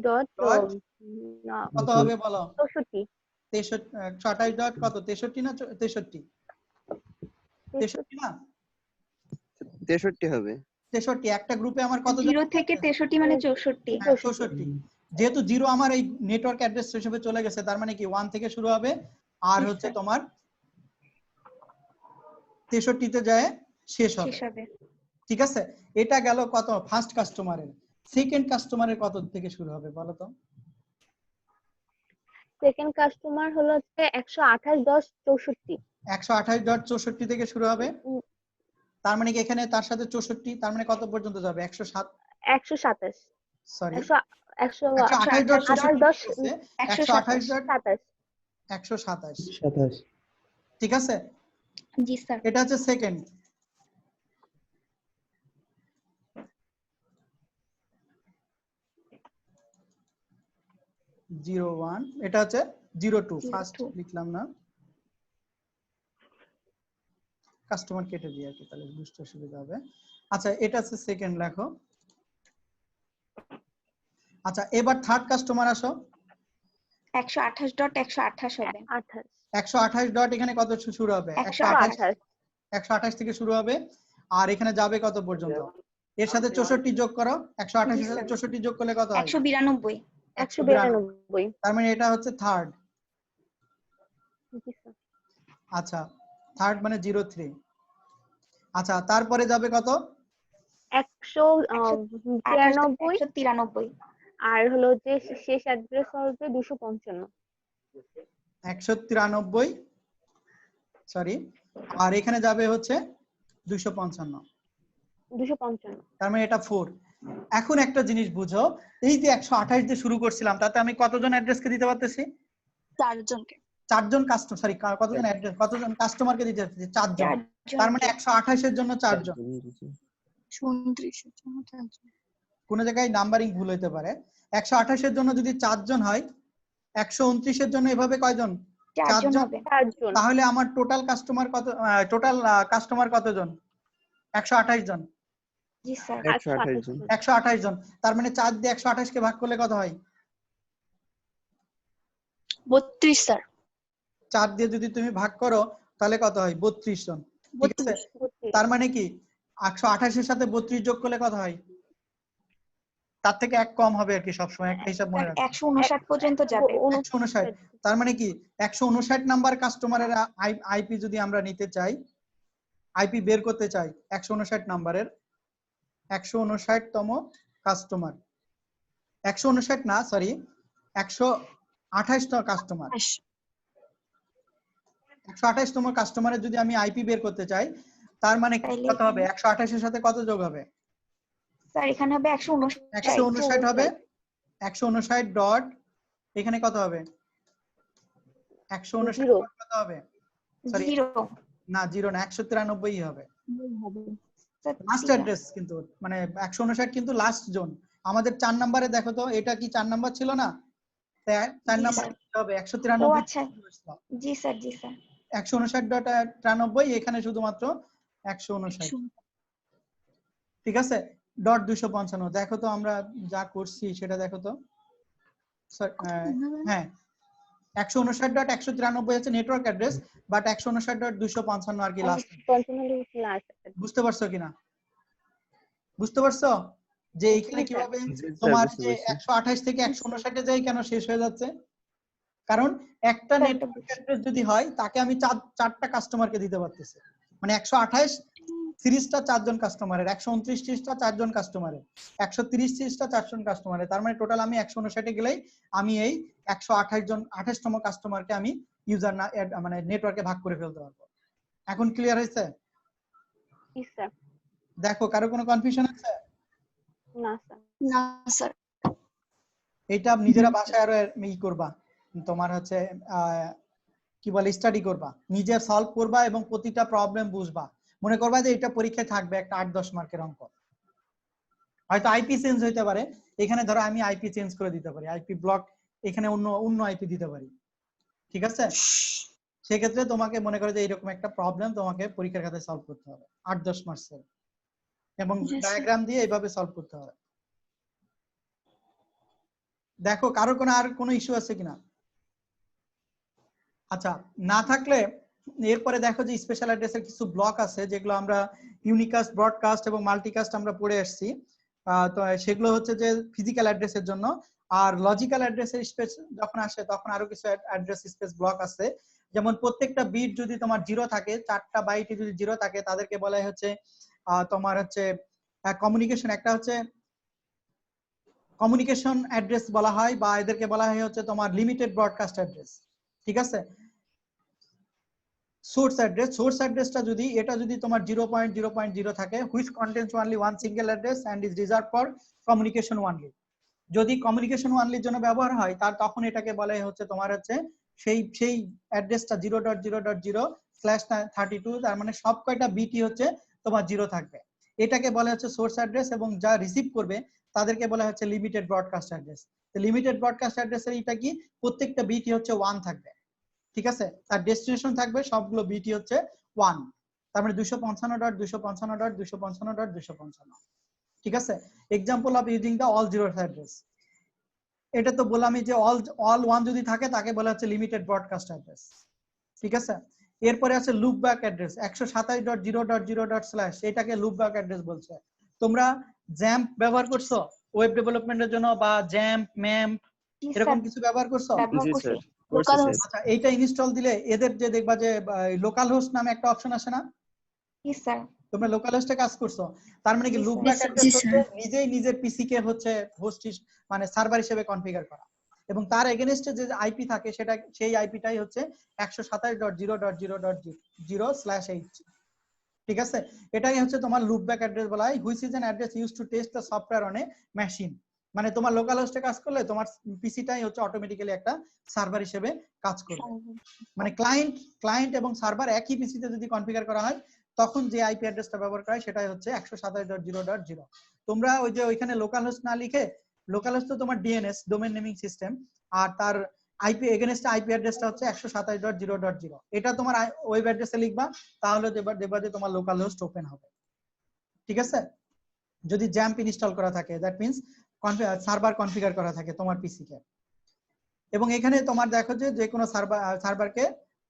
ডট কত হবে বলো? 64 128 ডট কত? 63 না 63? 63 না 63 হবে। 63 একটা গ্রুপে আমার কত? 0 থেকে 63 মানে 64। 64। যেহেতু 0 আমার এই নেটওয়ার্ক অ্যাড্রেস হিসেবে চলে গেছে, তার মানে কি 1 থেকে শুরু হবে আর হচ্ছে তোমার 63 তে যায় শেষ হবে। ঠিক আছে, এটা গেল কত ফার্স্ট কাস্টমারের। সেকেন্ড কাস্টমারের কত থেকে শুরু হবে বলো তো? সেকেন্ড কাস্টমার হলো হচ্ছে 128.64 128.64 থেকে শুরু হবে। তার মানে কি এখানে তার সাথে 64, তার মানে কত পর্যন্ত যাবে? 127 সরি 128. ঠিক আছে, জি স্যার। এটা হচ্ছে সেকেন্ড। এটা হচ্ছে 02 ফার্স্ট লিখলাম না, কাস্টমার কেটে দিয়ে আর কি, তাহলে বুঝতে সুবিধা হবে। আচ্ছা এটা হচ্ছে সেকেন্ড লেখো। আচ্ছা এবার থার্ড কাস্টমার আসো। 128.128 হবে। 128 ডট এখানে কত শুরু হবে? 128 128 থেকে শুরু হবে আর এখানে যাবে কত পর্যন্ত, এর সাথে 64 যোগ করো, 128 এর সাথে 64 যোগ করলে কত হয়? 192। 192 তার মানে এটা হচ্ছে থার্ড। জি স্যার। আচ্ছা থার্ড মানে 03। আচ্ছা তারপরে যাবে কত? 193 193। আর হলো যে শেষ অ্যাড্রেস হবে 255। 193 সরি, আর এখানে যাবে হচ্ছে 255। 255 তার মানে এটা 4। এখন একটা জিনিস বুঝো, এই যে 128 দিয়ে শুরু করছিলাম তাতে আমি কতজন অ্যাড্রেসকে দিতে পারতেছি? 4 জনকে। 4 জন কাস্টমার, সরি কতজন অ্যাড্রেস, কতজন কাস্টমারকে দিতে পারতেছি? 4 জন। তার মানে 128 এর জন্য 4 জন। 29 এর জন্য 4 জন। কোন জায়গায় নাম্বারিং ভুল হতে পারে। 128 এর জন্য যদি 4 জন হয়, 129 এর জন্য এভাবে কয়জন? 4 জন হবে। 4 জন। তাহলে আমার টোটাল কাস্টমার কত, টোটাল কাস্টমার কতজন? 128 জন। জি স্যার। 128 জন। 128 জন। তার মানে 4 দিয়ে 128 কে ভাগ করলে কত হয়? 32 স্যার। 4 দিয়ে যদি তুমি ভাগ করো তাহলে কত হয়? 32 জন। ঠিক আছে, 32। তার মানে কি 128 এর সাথে 32 যোগ করলে কত হয়? তার থেকে এক কম হবে আর কি, সবসময় একটা হিসাব মনে রাখবে। 159 পর্যন্ত যাবে। 159। তার মানে কি 159 নাম্বার কাস্টমারের আইপি যদি আমরা নিতে চাই, আইপি বের করতে চাই 159 নাম্বারের 159তম কাস্টমার, 159 না সরি 128তম কাস্টমার, 128তম কাস্টমারের যদি আমি আইপি বের করতে চাই তার মানে তাইলে কত হবে? 128 এর সাথে কত যোগ হবে? স্যার এখানে হবে 159। 159 হবে। 159 ডট এখানে কত হবে? 159 Zero. কত হবে? সরি 0 না 0 না, 193 হবে। স্যার। লাস্ট অ্যাড্রেস কিন্তু, মানে 159 কিন্তু লাস্ট জোন। আমাদের 4 নম্বরে দেখো তো, এটা কি 4 নাম্বার ছিল না? 4 জি নাম্বার স্যার। কি হবে? ও 193। আচ্ছা। জি স্যার, জি স্যার। 159.93, এখানে শুধুমাত্র 159। ঠিক আছে, ডট 255। দেখো তো আমরা যা করছি সেটা দেখো তো। হ্যাঁ 159.193 হচ্ছে নেটওয়ার্ক অ্যাড্রেস, বাট 159.255 আর কি লাস্ট। 55 লাস্ট। বুঝতে পারছো কিনা? বুঝতে পারছো যে এখানে জি, স্যার। কিভাবে জি স্যার, তোমার বুঝতে যে পারছি। 128 থেকে 159 এ যাই কেন শেষ হয়ে যাচ্ছে? কারণ একটা স্যার, নেটওয়ার্ক অ্যাড্রেস যদি হয় তাকে আমি চারটা কাস্টমারকে দিতে পারতেছি। মানে 128 সিরিজটা 4 জন কাস্টমারের, 129 সিরিজটা 4 জন কাস্টমারের, 130 সিরিজটা 4 জন কাস্টমারের। তার মানে টোটাল আমি 159 এ গেলেই আমি এই 128তম কাস্টমারকে আমি ইউজার না মানে নেটওয়ার্কে ভাগ করে ফেলতে পারবো। এখন ক্লিয়ার হয়েছে? জি স্যার। দেখো কারো কোনো কনফিউশন আছে? না স্যার। না স্যার। এটা নিজেরা বাসায় আরো ই করবা, তোমার হচ্ছে কি বলে স্টাডি করবা, নিজে সলভ করবা এবং প্রতিটা প্রবলেম বুঝবা। মনে করবা যে এটা পরীক্ষায় থাকবে একটা 8-10 মার্কের অঙ্ক, হয়তো আইপি চেঞ্জ হইতে পারে। এখানে ধরো আমি আইপি চেঞ্জ করে দিতে পারি, আইপি ব্লক এখানে অন্য আইপি দিতে পারি। ঠিক আছে, সেক্ষেত্রে তোমাকে মনে করো যে এরকম একটা প্রবলেম তোমাকে পরীক্ষার খাতায় সলভ করতে হবে 8-10 মার্কসের, এবং ডায়াগ্রাম দিয়ে এইভাবে সলভ করতে হবে। দেখো কারো আর কোনো ইস্যু আছে কিনা? আচ্ছা না থাকলে এরপরে দেখো যে স্পেশাল অ্যাড্রেসের কিছু ব্লক আছে যেগুলো আমরা ইউনিকাস্ট, ব্রডকাস্ট এবং মাল্টিকাস্ট আমরা পড়ে আসছি। তো সেগুলো হচ্ছে যে ফিজিক্যাল অ্যাড্রেসের জন্য। আর লজিক্যাল অ্যাড্রেসের স্পেস যখন আসে তখন আরো কিছু অ্যাড্রেস স্পেস ব্লক আছে। যেমন প্রত্যেকটা বিট যদি তোমার 0 থাকে, 4টা বাইটে যদি 0 থাকে তাদেরকে বলা হয় হচ্ছে তোমার হচ্ছে কমিউনিকেশন, একটা হচ্ছে কমিউনিকেশন অ্যাড্রেস বলা হয়, বা এদেরকে বলা হয় হচ্ছে তোমার লিমিটেড ব্রডকাস্ট অ্যাড্রেস। ঠিক আছে, সোর্স অ্যাড্রেসটা যদি এটা যদি তোমার 0.0.0 থাকে, which contains only one single address and is reserved for communication only, যদি কমিউনিকেশন ওনলির জন্য ব্যবহার হয় তার তখন এটাকে বলা হচ্ছে তোমার হচ্ছে সেই অ্যাড্রেসটা 0.0.0/32, তার মানে সব কয়টা বিটি হচ্ছে তোমার 0 থাকবে। এটাকে বলা হচ্ছে সোর্স অ্যাড্রেস, এবং যা রিসিভ করবে তাদেরকে বলা হচ্ছে লিমিটেড ব্রডকাস্ট অ্যাড্রেস। তো লিমিটেড ব্রডকাস্ট অ্যাড্রেসের এটা কি, প্রত্যেকটা বিটি হচ্ছে 1 থাকবে। ঠিক আছে, তার ডেস্টিনেশন থাকবে সবগুলো বিটি হচ্ছে 1। তার মানে 255.255.255.255। ঠিক আছে, example of using the all zeros address. এটা তো বললামই যে অল 1 যদি থাকে তাকে বলা হচ্ছে লিমিটেড ব্রডকাস্ট অ্যাড্রেস। ঠিক আছে, এরপরে আছে লুপ ব্যাক অ্যাড্রেস 127.0.0./ এটাকে লুপ ব্যাক অ্যাড্রেস বলছে। তোমরা জ্যাম্প ব্যবহার করছো ওয়েব ডেভেলপমেন্টের জন্য, বা জ্যাম্প ম্যাম্প জি এরকম স্যার, কিছু ব্যবহার করছো? ব্যবহার জি করছি। স্যার, করছি লোকাল স্যার। হোস্ট। আচ্ছা, এইটা ইনস্টল দিলে এদের যে দেখবা যে লোকাল হোস্ট নামে একটা অপশন আসে না, জি স্যার, তোমরা লোকাল হোস্টে কাজ করছো, তার মানে কি জি লুপ স্যার। ব্যাক জি অ্যাড্রেস হচ্ছে স্যার। নিজেই নিজের পিসি কে হচ্ছে হোস্ট মানে সার্ভার হিসেবে কনফিগার করা, এবং তার এগেইনস্টে যে আইপি থাকে সেটা সেই আইপিটাই হচ্ছে 127.0.0.0/8। ঠিক আছে, এটাই হচ্ছে তোমার লুপ ব্যাক অ্যাড্রেস বলা হয়, which is an address use to test the software on a machine. মানে তোমার লোকাল হোস্টে কাজ করলে তোমার পিসিটাই হচ্ছে অটোমেটিক্যালি একটা সার্ভার হিসেবে কাজ করবে। মানে ক্লায়েন্ট এবং সার্ভার একই পিসিতে যদি কনফিগার করা হয় তখন যে আইপি অ্যাড্রেসটা ব্যবহার করা হয় সেটাই হচ্ছে 127.0.0। তোমরা ওই যে ওইখানে লোকাল হোস্ট না লিখে, লোকাল হোস্ট তো তোমার ডিএনএস ডোমেন নেমিং সিস্টেম, আর তার আইপি এগেইনস্ট আইপি অ্যাড্রেসটা হচ্ছে 127.0.0। এটা তোমার ওয়েব অ্যাড্রেসে লিখবা, তাহলে দেখবা যে তোমার লোকাল হোস্ট ওপেন হবে। ঠিক আছে, যদি জ্যাম্প ইনস্টল করা থাকে, দ্যাট মিন্স সার্ভার কনফিগার করা থাকে তোমার পিসি কে। এবং এখানে তোমার দেখো যে কোনো সার্ভারকে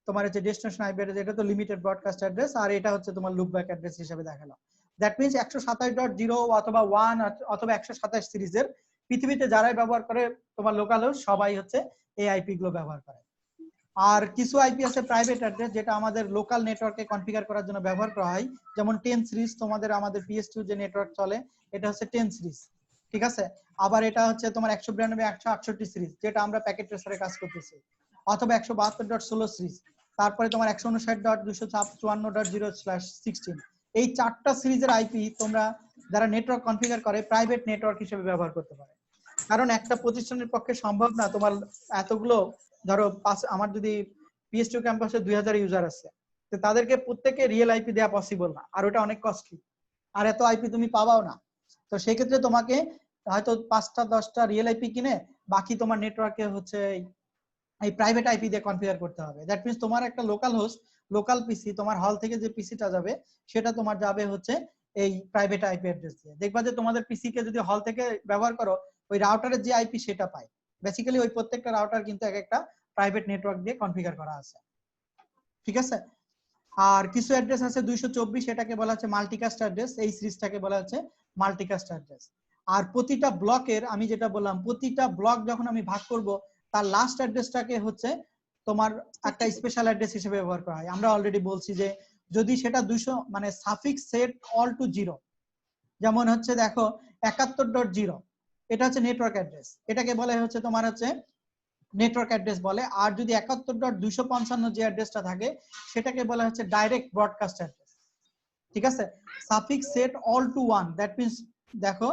তোমার হচ্ছে ডেস্টিনেশন আইপি অ্যাড্রেস, এটা তো লিমিটেড ব্রডকাস্ট অ্যাড্রেস, আর এটা হচ্ছে তোমার লুপ ব্যাক অ্যাড্রেস হিসেবে দেখালো। দ্যাট মিন্স 127.0 অথবা 1 অথবা 127 সিরিজের পৃথিবীতে যারাই ব্যবহার করে তোমার লোকাল হোস্ট, সবাই হচ্ছে এই আইপি গুলো ব্যবহার করে। আর কিছু আইপি আছে প্রাইভেট অ্যাড্রেস, যেটা আমাদের লোকাল নেটওয়ার্কে কনফিগার করার জন্য ব্যবহার করা হয়, যেমন 10 সিরিজ। আমাদের PS2 যে নেটওয়ার্ক চলে এটা হচ্ছে 10 সিরিজ। ঠিক আছে, আবার এটা হচ্ছে তোমার 192.168 সিরিজ, যেটা আমরা প্যাকেট ট্রেসারে কাজ করতেছি, অথবা 172.16 সিরিজ, তারপরে তোমার 159.254.0/16। এই 4টা সিরিজের আইপি তোমরা যারা নেটওয়ার্ক কনফিগার করে প্রাইভেট নেটওয়ার্ক হিসেবে ব্যবহার করতে পারে। কারণ একটা প্রতিষ্ঠানের পক্ষে সম্ভব না তোমার এতগুলো, ধরো আমার যদি PS2 ক্যাম্পাসে 2000 ইউজার আছে, তো তাদেরকে প্রত্যেককে রিয়েল আইপি দেওয়া পসিবল না, আর ওটা অনেক কস্টলি, আর এত আইপি তুমি পাবাও না। তো সেই ক্ষেত্রে তোমাকে হয়তো 5টা-10টা রিয়েল আইপি কিনে বাকি তোমার নেটওয়ার্কে হচ্ছে এই প্রাইভেট আইপি দিয়ে কনফিগার করতে হবে। দ্যাট মিন্স তোমার একটা লোকাল হোস্ট, লোকাল পিসি, তোমার হল থেকে যে পিসিটা যাবে সেটা তোমার যাবে হচ্ছে এই প্রাইভেট আইপি অ্যাড্রেস দিয়ে। দেখবা যে তোমাদের পিসি কে যদি হল থেকে ব্যবহার করো, ওই রাউটারের যে আইপি সেটা পায়। বেসিক্যালি ওই প্রত্যেকটা রাউটার কিন্তু এক একটা প্রাইভেট নেটওয়ার্ক দিয়ে কনফিগার করা আছে। ঠিক আছে, আর কিছু অ্যাড্রেস আছে 224, এটাকে বলা হচ্ছে মাল্টিকাস্ট অ্যাড্রেস, এই সিরিজটাকে বলা হচ্ছে মাল্টিকাস্ট অ্যাড্রেস। আর প্রতিটা ব্লকের, আমি যেটা বললাম, প্রতিটা ব্লক যখন আমি ভাগ করব তার লাস্ট অ্যাড্রেসটাকে হচ্ছে তোমার একটা স্পেশাল অ্যাড্রেস হিসেবে ব্যবহার করা হয়। আমরা অলরেডি বলছি যে যদি সেটা 200 মানে সাফিক্স সেট অল টু 0, যেমন হচ্ছে দেখো 71.0, এটা হচ্ছে নেটওয়ার্ক অ্যাড্রেস, এটাকে বলে হচ্ছে তোমার হচ্ছে নেটওয়ার্ক অ্যাড্রেস বলে। আর যদি 71.255 যে অ্যাড্রেসটা থাকে সেটাকে বলা হচ্ছে ডাইরেক্ট ব্রডকাস্ট অ্যাড্রেস। ঠিক আছে, suffix set all two 1, that means দেখো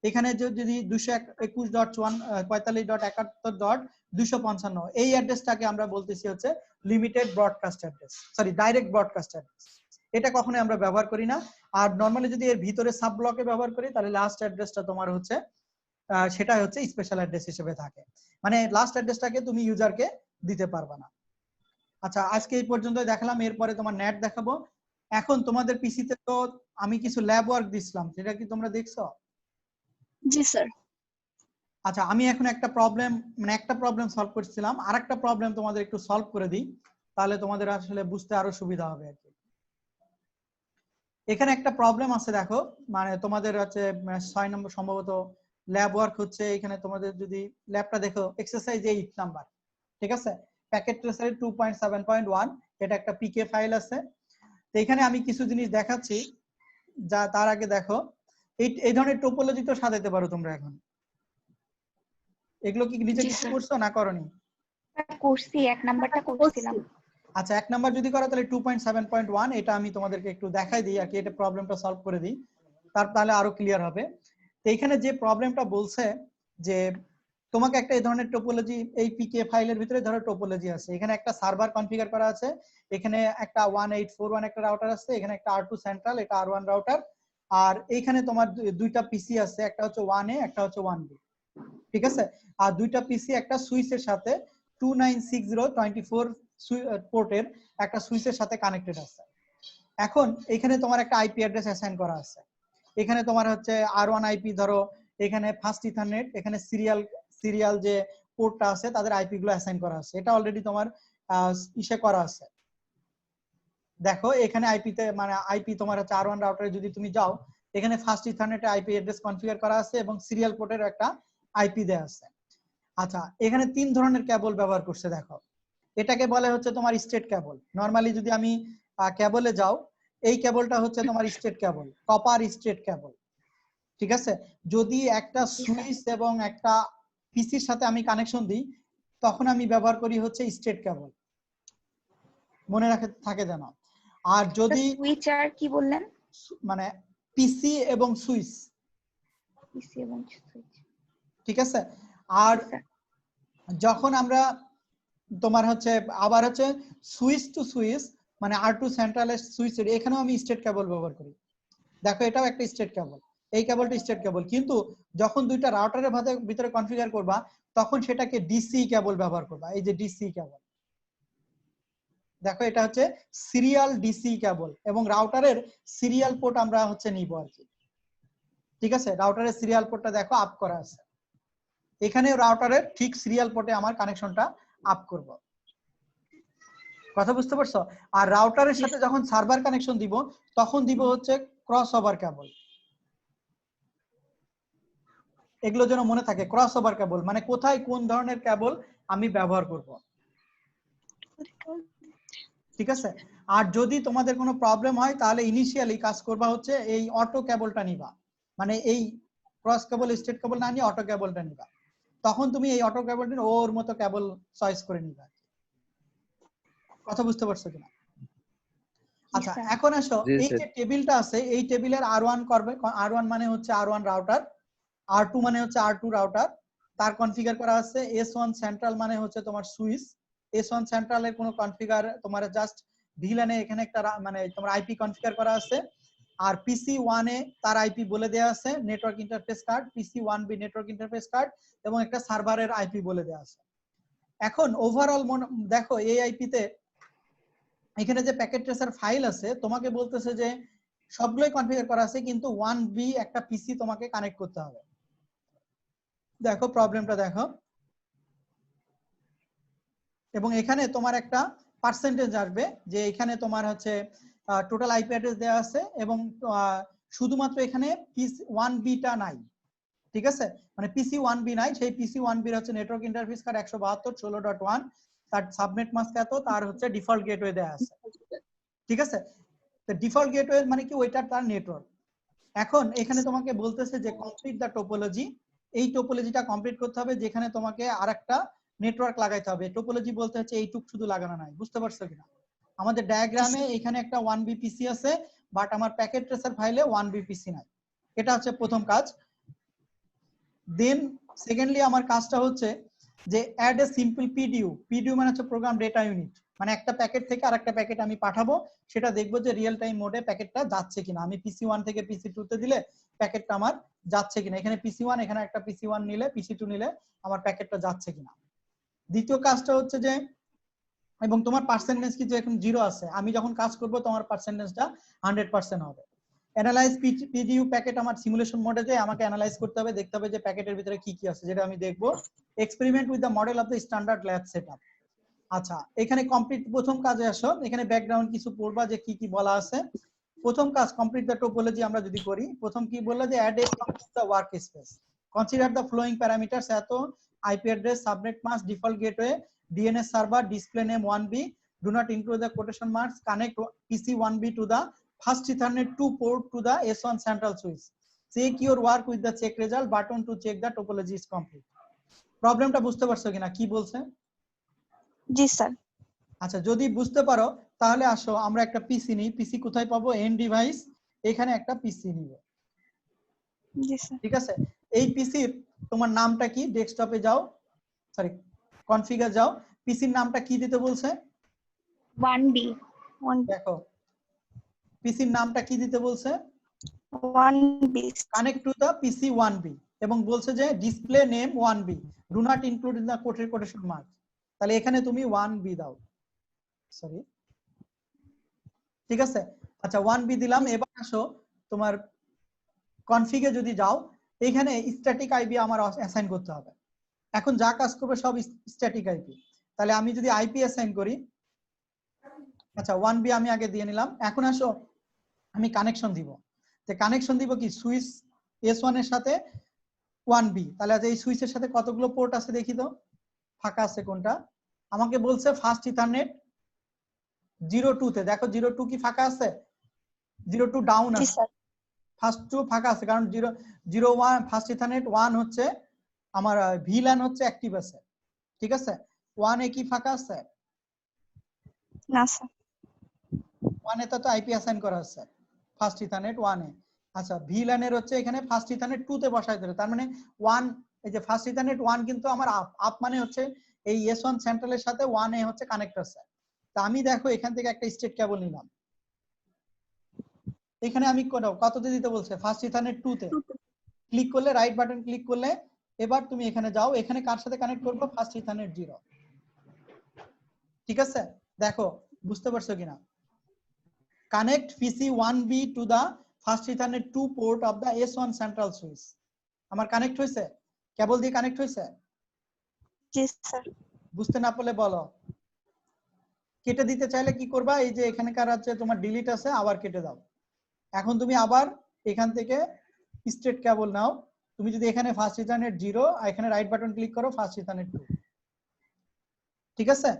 এখানে যদি 221.45.71.255 এই অ্যাড্রেসটাকে আমরা বলতেছি হচ্ছে limited broadcast address, sorry direct broadcast address. এটা কখনোই আমরা ব্যবহার করি না। আর নরমালি যদি এর ভিতরে সাব ব্লকে ব্যবহার করি তাহলে লাস্ট অ্যাড্রেসটা তোমার হচ্ছে সেটা হচ্ছে স্পেশাল অ্যাড্রেস হিসেবে থাকে, মানে লাস্ট অ্যাড্রেসটাকে তুমি ইউজারকে দিতে পারবে না। আচ্ছা, আজকে এই পর্যন্ত দেখালাম, এরপরে তোমার নেট দেখাবো। এখন তোমাদের পিসিতে তো আমি কিছু ল্যাব ওয়ার্ক দিছিলাম, সেটা কি তোমরা দেখছো? জি স্যার। আচ্ছা, আমি এখন একটা প্রবলেম সলভ করছিলাম, আর একটা প্রবলেম তোমাদের একটু সলভ করে দিই, তাহলে তোমাদের আসলে বুঝতে আরো সুবিধা হবে আর কি। এখানে একটা প্রবলেম আছে দেখো, মানে তোমাদের হচ্ছে 6 নম্বর সম্ভবত ল্যাব ওয়ার্ক হচ্ছে। এখানে তোমাদের যদি ল্যাবটা দেখো, এক্সারসাইজ 8 নাম্বার, ঠিক আছে, প্যাকেট ট্রেসারের 2.7.1, এটা একটা পিকে ফাইল আছে। তো এখানে আমি কিছু জিনিস দেখাচ্ছি, যা তার আগে দেখো এই ধরনের টোপোলজি তো সাজাতে পারো তোমরা। এখন এগুলো কি নিচে কিছু করছো না করনি? করছি, 1 নাম্বারটা করছিলাম। আচ্ছা, 1 নাম্বার যদি করো তাহলে 2.7.1, এটা আমি তোমাদেরকে একটু দেখাই দিই আর কি, এটা প্রবলেমটা সলভ করে দিই, তাহলে আরো ক্লিয়ার হবে। তো এখানে যে প্রবলেমটা বলছে যে তোমাকে একটা এই ধরনের টোপোলজি, এই পিকে ফাইলের ভিতরে ধরো টোপোলজি আছে, এখানে একটা সার্ভার কনফিগার করা আছে, এখানে একটা 1841 একটা রাউটার আছে, এখানে একটা R2 সেন্ট্রাল, এটা R1 রাউটার, আর এইখানে তোমার দুইটা পিসি আছে, একটা হচ্ছে 1A একটা হচ্ছে 1B। ঠিক আছে, আর দুইটা পিসি একটা সুইচের সাথে 296024 পোর্টের একটা সুইচের সাথে কানেক্টেড আছে। এখন এখানে তোমার একটা আইপি অ্যাড্রেস অ্যাসাইন করা আছে, এখানে তোমার হচ্ছে R1 আইপি, ধরো এখানে ফার্স্ট ইথারনেট, এখানে সিরিয়াল যে পোর্টটা আছে তাদের আইপি গুলো অ্যাসাইন করা আছে, এটা অলরেডি তোমার ইসে করা আছে, দেখো এখানে আইপিতে মানে আইপি তোমার হচ্ছে R1 রাউটারে যদি তুমি যাও, এখানে ফার্স্ট ইথারনেটে আইপি অ্যাড্রেস কনফিগার করা আছে এবং সিরিয়াল পোর্টের একটা আইপি দেয়া আছে। আচ্ছা, এখানে 3 ধরনের কেবল ব্যবহার করছে দেখো। এটাকে বলে হচ্ছে তোমার স্টেট কেবল। নরমালি যদি আমি কেবলে যাও, এই কেবলটা হচ্ছে তোমার স্টেট কেবল, কপার স্টেট কেবল। ঠিক আছে, যদি একটা সুইচ এবং একটা পিসির সাথে আমি কানেকশন দিই, তখন আমি ব্যবহার করি হচ্ছে স্টেট কেবল, মনে রাখে থাকে যেন। আর যদি সুইচ আর কি বললেন? মানে পিসি এবং সুইচ, পিসি এবং সুইচ। ঠিক আছে। আর যখন আমরা তোমার হচ্ছে আবার হচ্ছে সুইচ টু সুইচ মানে R2 সেন্ট্রালের সুইচ, এখানেও আমি স্টেট কেবল ব্যবহার করি। দেখো এটাও একটা স্টেট কেবল, এই কেবলটা স্টেট কেবল। কিন্তু যখন দুইটা রাউটারের ভিতরে কনফিগার করবা, তখন সেটাকে ডিসি কেবল ব্যবহার করবা। এই যে ডিসি কেবল, দেখো এটা হচ্ছে সিরিয়াল ডিসি কেবল, এবং রাউটারের সিরিয়াল পোর্ট আমরা হচ্ছে নিব আর কি। ঠিক আছে, রাউটারের সিরিয়াল পোর্টটা দেখো আপ করা আছে, এখানে রাউটারের ঠিক সিরিয়াল পোর্টে আমার কানেকশনটা আপ করব। কথা বুঝতে পারছো? আর রাউটারের সাথে যখন সার্ভার কানেকশন দিব, তখন দিব হচ্ছে ক্রস ওভার কেবল। এগুলো যেন মনে থাকে, ক্রস ওভার কেবল মানে কোথায় কোন ধরনের কেবল আমি ব্যবহার করব। ঠিক আছে। আর যদি তোমাদের কোনো প্রবলেম হয়, তাহলে ইনিশিয়ালি কাজ করবা হচ্ছে এই অটো কেবলটা নিবা, মানে এই ক্রস কেবল স্টেট কেবল না নিয়ে অটো কেবলটা নিবা। তখন তুমি এই অটো কেবলটা ওর মতো কেবল চয়েস করে নিবা। কথা বুঝতে পারছো কিনা? আচ্ছা, এখন আসো এই যে টেবিলটা আছে, এই টেবিলের R1 করবে, R1 মানে হচ্ছে R1 রাউটার, R2 মানে হচ্ছে R2 রাউটার, তার কনফিগার করা আছে। S1 সেন্ট্রাল মানে হচ্ছে তোমার সুইচ। S1 সেন্ট্রালের কোনো কনফিগার তোমার জাস্ট ভিলানে এখানে একটা মানে তোমার আইপি কনফিগার করা আছে। আর PC1 এ তার আইপি বলে দেয়া আছে, network interface card, PC1B network interface card, এবং একটা সার্ভারের আইপি বলে দেয়া আছে। এখন ওভারঅল দেখো এই আইপিতে এখানে যে প্যাকেট ট্রেসার ফাইল আছে, তোমাকে বলতেছে যে সবগুলোই কনফিগার করা আছে, কিন্তু 1B একটা পিসি তোমাকে কানেক্ট করতে হবে। দেখো প্রবলেমটা দেখো, এবং এখানে তোমার একটা পার্সেন্টেজ আসবে যে এখানে তোমার হচ্ছে টোটাল আইপি অ্যাড্রেস দেওয়া আছে, এবং শুধুমাত্র এখানে PC1B টা নাই। ঠিক আছে, মানে PC1B নাই, সেই PC1B এর হচ্ছে নেটওয়ার্ক ইন্টারফেস কার্ড 172.16.1, তার সাবনেট মাস্ক এত, তার হচ্ছে ডিফল্ট গেটওয়ে দেয়া আছে। ঠিক আছে, তো ডিফল্ট গেটওয়ে মানে কি, ওইটা তার নেটওয়ার্ক। এখন এখানে তোমাকে বলতেছে যে কমপ্লিট দা টোপোলজি, এই টোপোলজিটা কমপ্লিট করতে হবে, যেখানে তোমাকে আরেকটা নেটওয়ার্ক লাগাইতে হবে। টোপোলজি বলতে হচ্ছে এইটুক শুধু লাগানো নাই, বুঝতে পারছো কিনা? আমাদের ডায়াগ্রামে এখানে একটা 1B পিসি আছে, বাট আমার প্যাকেট ট্রেসার ফাইলে 1B পিসি নাই। এটা হচ্ছে প্রথম কাজ। দেন সেকেন্ডলি আমার কাজটা হচ্ছে যে add a simple PDU. PDU মানে হচ্ছে প্রোগ্রাম ডেটা ইউনিট, মানে একটা প্যাকেট থেকে আরেকটা প্যাকেট আমি পাঠাবো, সেটা দেখবো যে রিয়েল টাইম মোডে প্যাকেটটা যাচ্ছে কিনা। আমি PC1 থেকে PC2 তে দিলে প্যাকেটটা আমার যাচ্ছে কিনা, এখানে PC1, এখানে একটা PC1 নিলে, PC2 নিলে আমার প্যাকেটটা যাচ্ছে কিনা। দ্বিতীয় কাজটা হচ্ছে যে, এবং তোমার পার্সেন্টেজ কিন্তু এখন 0 আছে, আমি যখন কাজ করব তোমার পার্সেন্টেজটা 100% হবে। অ্যানালাইজ পিডিইউ প্যাকেট আমার সিমুলেশন মোডে যায়, আমাকে অ্যানালাইজ করতে হবে, দেখতে হবে যে প্যাকেটের ভিতরে কি কি আছে, যেটা আমি দেখবো। Experiment with the model of the standard lab setup. আচ্ছা, এখানে কমপ্লিট প্রথম কাজে আসো, এখানে ব্যাকগ্রাউন্ড কিছু পড়বা যে কি কি বলা আছে। প্রথম কাজ কমপ্লিট দ্য টোপোলজি আমরা যদি করি, প্রথম কি বললো যে add a the work space, consider the following parameters, এত IP address, subnet mask, default gateway, DNS server, display name 1B, do not include the quotation marks, connect PC1B to the first Ethernet 2 port to the S1 central switch. Check your work with the check result button to check the topology is complete. প্রবলেমটা বুঝতে পারছো কিনা কি বলছে? জি sir. আচ্ছা, যদি বুঝতে পারো তাহলে আসো আমরা একটা পিসি নিই। পিসি কোথায় পাবো? এন্ড ডিভাইস, এখানে একটা পিসি নিব। জি স্যার। ঠিক আছে, এই পিসির তোমার নামটা কি? ডেস্কটপে যাও, সরি কনফিগার যাও, পিসির নামটা কি দিতে বলছে? 1B। দেখো পিসির নামটা কি দিতে বলছে? 1B। Connect to the PC1B, এবং বলছে যে display name 1B, do not include in the quotation mark. তাহলে এখানে তুমি 1B দাও, সরি। ঠিক আছে, আচ্ছা 1B দিলাম। এবার আসো তোমার কনফিগে যদি যাও, এখানে স্ট্যাটিক আইপি আমার অ্যাসাইন করতে হবে। এখন যা কাজ করবে সব স্ট্যাটিক আইপি। তাহলে আমি যদি আইপি অ্যাসাইন করি, আচ্ছা 1B আমি আগে দিয়ে নিলাম। এখন আসো আমি কানেকশন দিব। তো কানেকশন দিব কি সুইচ S1 এর সাথে 1B। তাহলে এই সুইচের সাথে কতগুলো পোর্ট আছে দেখি তো, ফাঁকা আছে কোনটা? আমাকে বলছে ফার্স্ট ইথারনেট 02 তে, দেখো 02 কি ফাঁকা আছে? 02 ডাউন জি আছে, স্যার ফার্স্ট 2 ফাঁকা আছে, কারণ 01 ফার্স্ট ইথারনেট 1 হচ্ছে আমার ভিল্যান হচ্ছে অ্যাক্টিভ আছে, ঠিক আছে। 1 এ কি ফাঁকা আছে? না স্যার 1 এ তো আইপি অ্যাসাইন করা আছে ফার্স্ট ইথারনেট 1 এ। আচ্ছা ভিল্যান এর হচ্ছে এখানে ফার্স্ট ইথারনেট 2 তে বসাই দিলে, তার মানে 1 এই যে ফার্স্ট ইথারনেট 1 কিন্তু আমার আপ মানে হচ্ছে এই S1 সেন্ট্রালের সাথে 1 এ হচ্ছে কানেক্ট আছে। তা আমি দেখো এখান থেকে একটা স্টেট কেবল নিলাম, এখানে আমি কততে দিতে বলছে? ফার্স্ট ইথারনেট 2 তে। ক্লিক করলে, রাইট বাটন ক্লিক করলে এবার তুমি এখানে যাও, এখানে কার সাথে কানেক্ট করবো? ফার্স্ট ইথারনেট 0, ঠিক আছে। দেখো বুঝতে পারছো কিনা? Connect PC 1B to the first ethernet 2 port of the S1 central switch. আমার কানেক্ট হয়েছে, কেবল দিয়ে কানেক্ট হয়েছে। জি স্যার বুঝতে না পারলে বলো। কেটে দিতে চাইলে কি করবা? এই যে এখানকার আছে তোমার ডিলিট আছে, আবার কেটে দাও। এখন তুমি আবার এখান থেকে স্ট্রেট কেবল নাও। তুমি যদি এখানে ফার্স্ট ইথারনেট 0, এখানে রাইট বাটন ক্লিক করো, ফার্স্ট ইথারনেট 2, ঠিক আছে।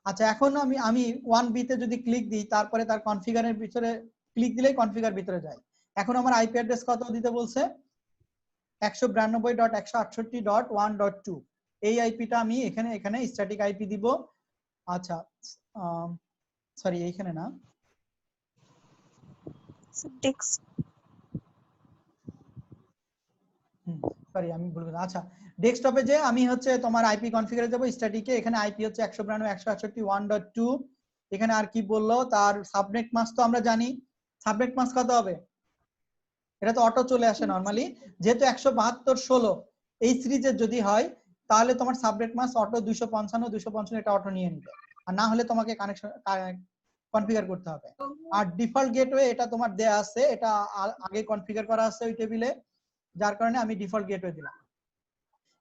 আচ্ছা এখন আমি 1B তে যদি ক্লিক দিই, তারপরে তার কনফিগারের ভিতরে ক্লিক দিলেই কনফিগার ভিতরে যায়। এখন আমার আইপি অ্যাড্রেস কত দিতে বলছে? 192.168.1.2। এই আইপিটা আমি এখানে স্ট্যাটিক আইপি দিব। আচ্ছা সরি এইখানে না, সরি আমি ভুল করলাম। আচ্ছা ডেস্কটপে যে আমি হচ্ছে তোমার আইপি কনফিগারে যাব স্ট্যাটিকে, এখানে আইপি হচ্ছে 192.168.1.2। এখানে আর কি বললো তার সাবনেট মাস্ক তো আমরা জানি, সাবনেট মাস্ক কত হবে? এটা তো অটো চলে আসে নরমালি, যেহেতু 172.16 এই সিরিজের যদি হয় তাহলে তোমার সাবনেট মাস্ক অটো 255 এটা অটো নিয়ে নিবে, আর না হলে তোমাকে কানেকশন কনফিগার করতে হবে। আর ডিফল্ট গেটওয়ে এটা তোমার দেয়া আছে, এটা আগে কনফিগার করা আছে ওই টেবিলে, যার কারণে আমি ডিফল্ট গেটওয়ে দিলাম।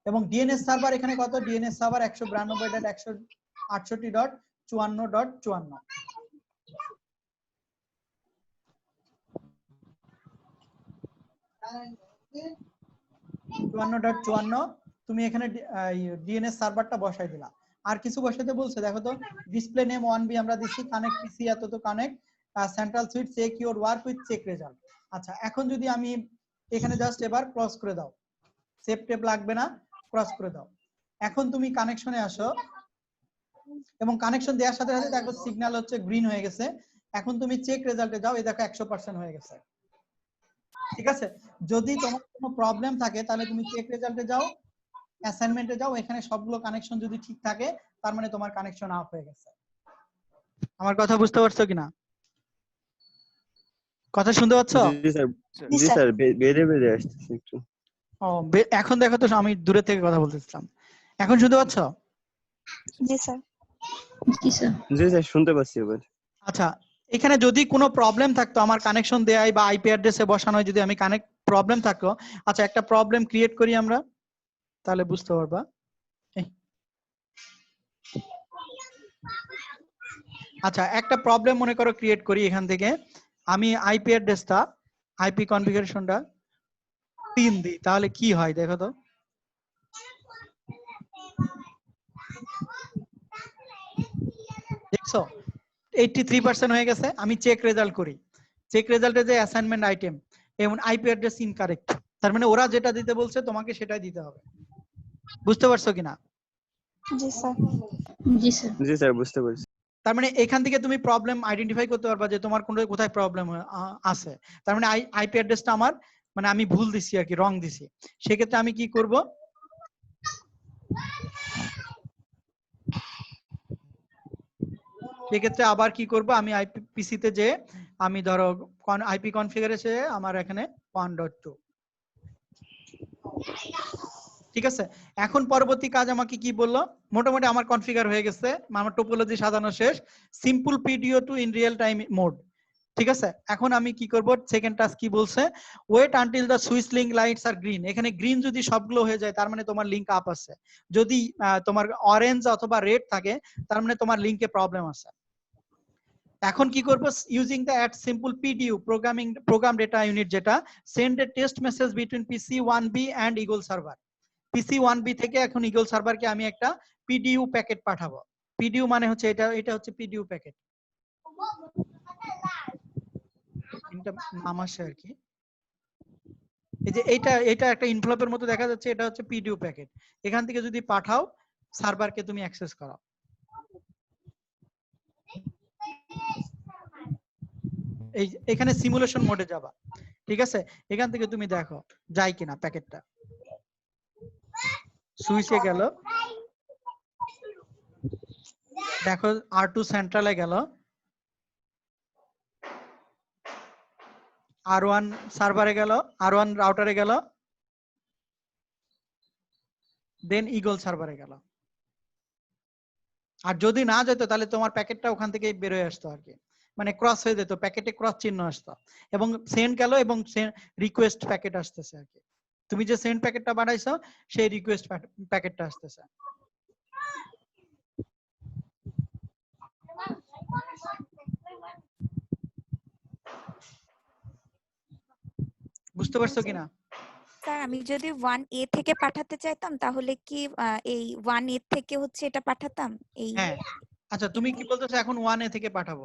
এবং ডিএনএস সার্ভার এখানে কত? DNS server 192.168.54.54। তুমি এখানে ডিএনএস সার্ভারটা বসাই দিলা। আর কিছু বসাইতে বলছে, দেখো তো ডিসপ্লে নেম 1B আমরা দিচ্ছি, কানেক্ট পিসি এত তো connect central switch check your work with check result. আচ্ছা এখন যদি আমি এখানে জাস্ট এবার ক্রস করে দাও, সেভ টেপ লাগবে না, ক্রস করে দাও। এখন তুমি কানেকশনে আসো এবং কানেকশন দেওয়ার সাথে সাথে দেখো সিগন্যাল হচ্ছে গ্রিন হয়ে গেছে। এখন তুমি চেক রেজাল্টে যাও, এই দেখো 100% হয়ে গেছে, ঠিক আছে। যদি তোমার কোনো প্রবলেম থাকে তাহলে তুমি চেক রেজাল্টে যাও, অ্যাসাইনমেন্টে যাও, এখানে সবগুলো কানেকশন যদি ঠিক থাকে তার মানে তোমার কানেকশন আপ হয়ে গেছে। আমার কথা বুঝতে পারছো কিনা? কথা শুনতে পাচ্ছ? জি স্যার বেড়ে বেড়ে আসছে একটু। ও এখন দেখো তো, আমি দূরে থেকে কথা বলতেছিলাম, এখন শুনতে পাচ্ছ? জি স্যার জি স্যার শুনতে পাচ্ছি এবার। আচ্ছা এখানে যদি কোনো প্রবলেম থাকতো আমার কানেকশন দেয়াই বা আইপি অ্যাড্রেসে বসানো, যদি আমি কানেক্ট প্রবলেম থাকতো, আচ্ছা একটা প্রবলেম ক্রিয়েট করি আমরা, তাহলে বুঝতে পারবা। আচ্ছা একটা প্রবলেম মনে করো ক্রিয়েট করি, এখান থেকে আমি আইপি অ্যাড্রেসটা আইপি কনফিগারেশনটা 3 দিই, তাহলে কি হয় দেখো তো। দেখছো 83% হয়ে গেছে। আমি চেক রেজাল্ট করি, চেক রেজাল্টে যে অ্যাসাইনমেন্ট আইটেম এবং আইপি অ্যাড্রেস ইনকারেক্ট, তার মানে ওরা যেটা দিতে বলছে তোমাকে সেটাই দিতে হবে। বুঝতে পারছো কিনা? জি স্যার জি স্যার বুঝতে পারছি। তার মানে এখান থেকে তুমি প্রবলেম আইডেন্টিফাই করতে পারবা যে তোমার কোথায় প্রবলেম আছে। তার মানে আইপি অ্যাড্রেসটা আমার মানে আমি ভুল দিছি আর কি, রং দিছি। সেক্ষেত্রে আমি কি করব? সেক্ষেত্রে আবার কি করব? আমি আইপিসি তে যে আমি ধরো আইপি কনফিগারেশনে আমার এখানে 1.2, ঠিক আছে। এখন পরবর্তী কাজ আমাকে কি বললো? মোটামুটি আমার কনফিগার হয়ে গেছে, আমার টোপোলজি সাজানো শেষ, simple PDU to in real time mode, ঠিক আছে। এখন আমি কি করব? সেকেন্ড টাস্ক কি বলছে? Wait until the switch link lights are green. এখানে গ্রিন যদি সবগুলো হয়ে যায় তার মানে তোমার লিংক আপ আছে, যদি তোমার অরেঞ্জ অথবা রেড থাকে তার মানে তোমার লিংকে প্রবলেম আছে। এখন কি করব, using the add simple PDU program data unit, যেটা send a test message between PC1B and Eagle server. PC1B থেকে এখন ইগল সার্ভারকে আমি একটা পিডিইউ প্যাকেট পাঠাবো। পিডিইউ মানে হচ্ছে এটা হচ্ছে পিডিইউ প্যাকেট, এটা নাম আসে আর কি। এই যে এটা একটা ইনভলভের মতো দেখা যাচ্ছে, এটা হচ্ছে পিডিইউ প্যাকেট। এখান থেকে যদি পাঠাও সার্ভারকে তুমি অ্যাক্সেস করো। এই এখানে সিমুলেশন মোডে যাবা, ঠিক আছে? এখান থেকে তুমি দেখো যায় কিনা প্যাকেটটা। সুইচে গেল, দেখো R2 সেন্ট্রালে গেল, R1 সার্ভারে গেল, R1 রাউটারে গেল, দেন ইগল সার্ভারে গেল। আর যদি না যেত তাহলে তোমার প্যাকেটটা ওখান থেকে বের হয়ে আসতো আর কি, মানে ক্রস হয়ে যেত, প্যাকেটে ক্রস চিহ্ন আসতো এবং সেন্ড গেল এবং রিকোয়েস্ট প্যাকেট আসতেছে আর কি। তুমি যে সেন্ড প্যাকেটটা বানাইছো সেই রিকোয়েস্ট প্যাকেটটা আসতেছে। বুঝতে পারছো কিনা? স্যার আমি যদি 1A থেকে পাঠাতে চাইতাম তাহলে কি এই 1A থেকে হচ্ছে এটা পাঠাতাম এই? হ্যাঁ, আচ্ছা তুমি কি বলতেছো এখন 1A থেকে পাঠাবো?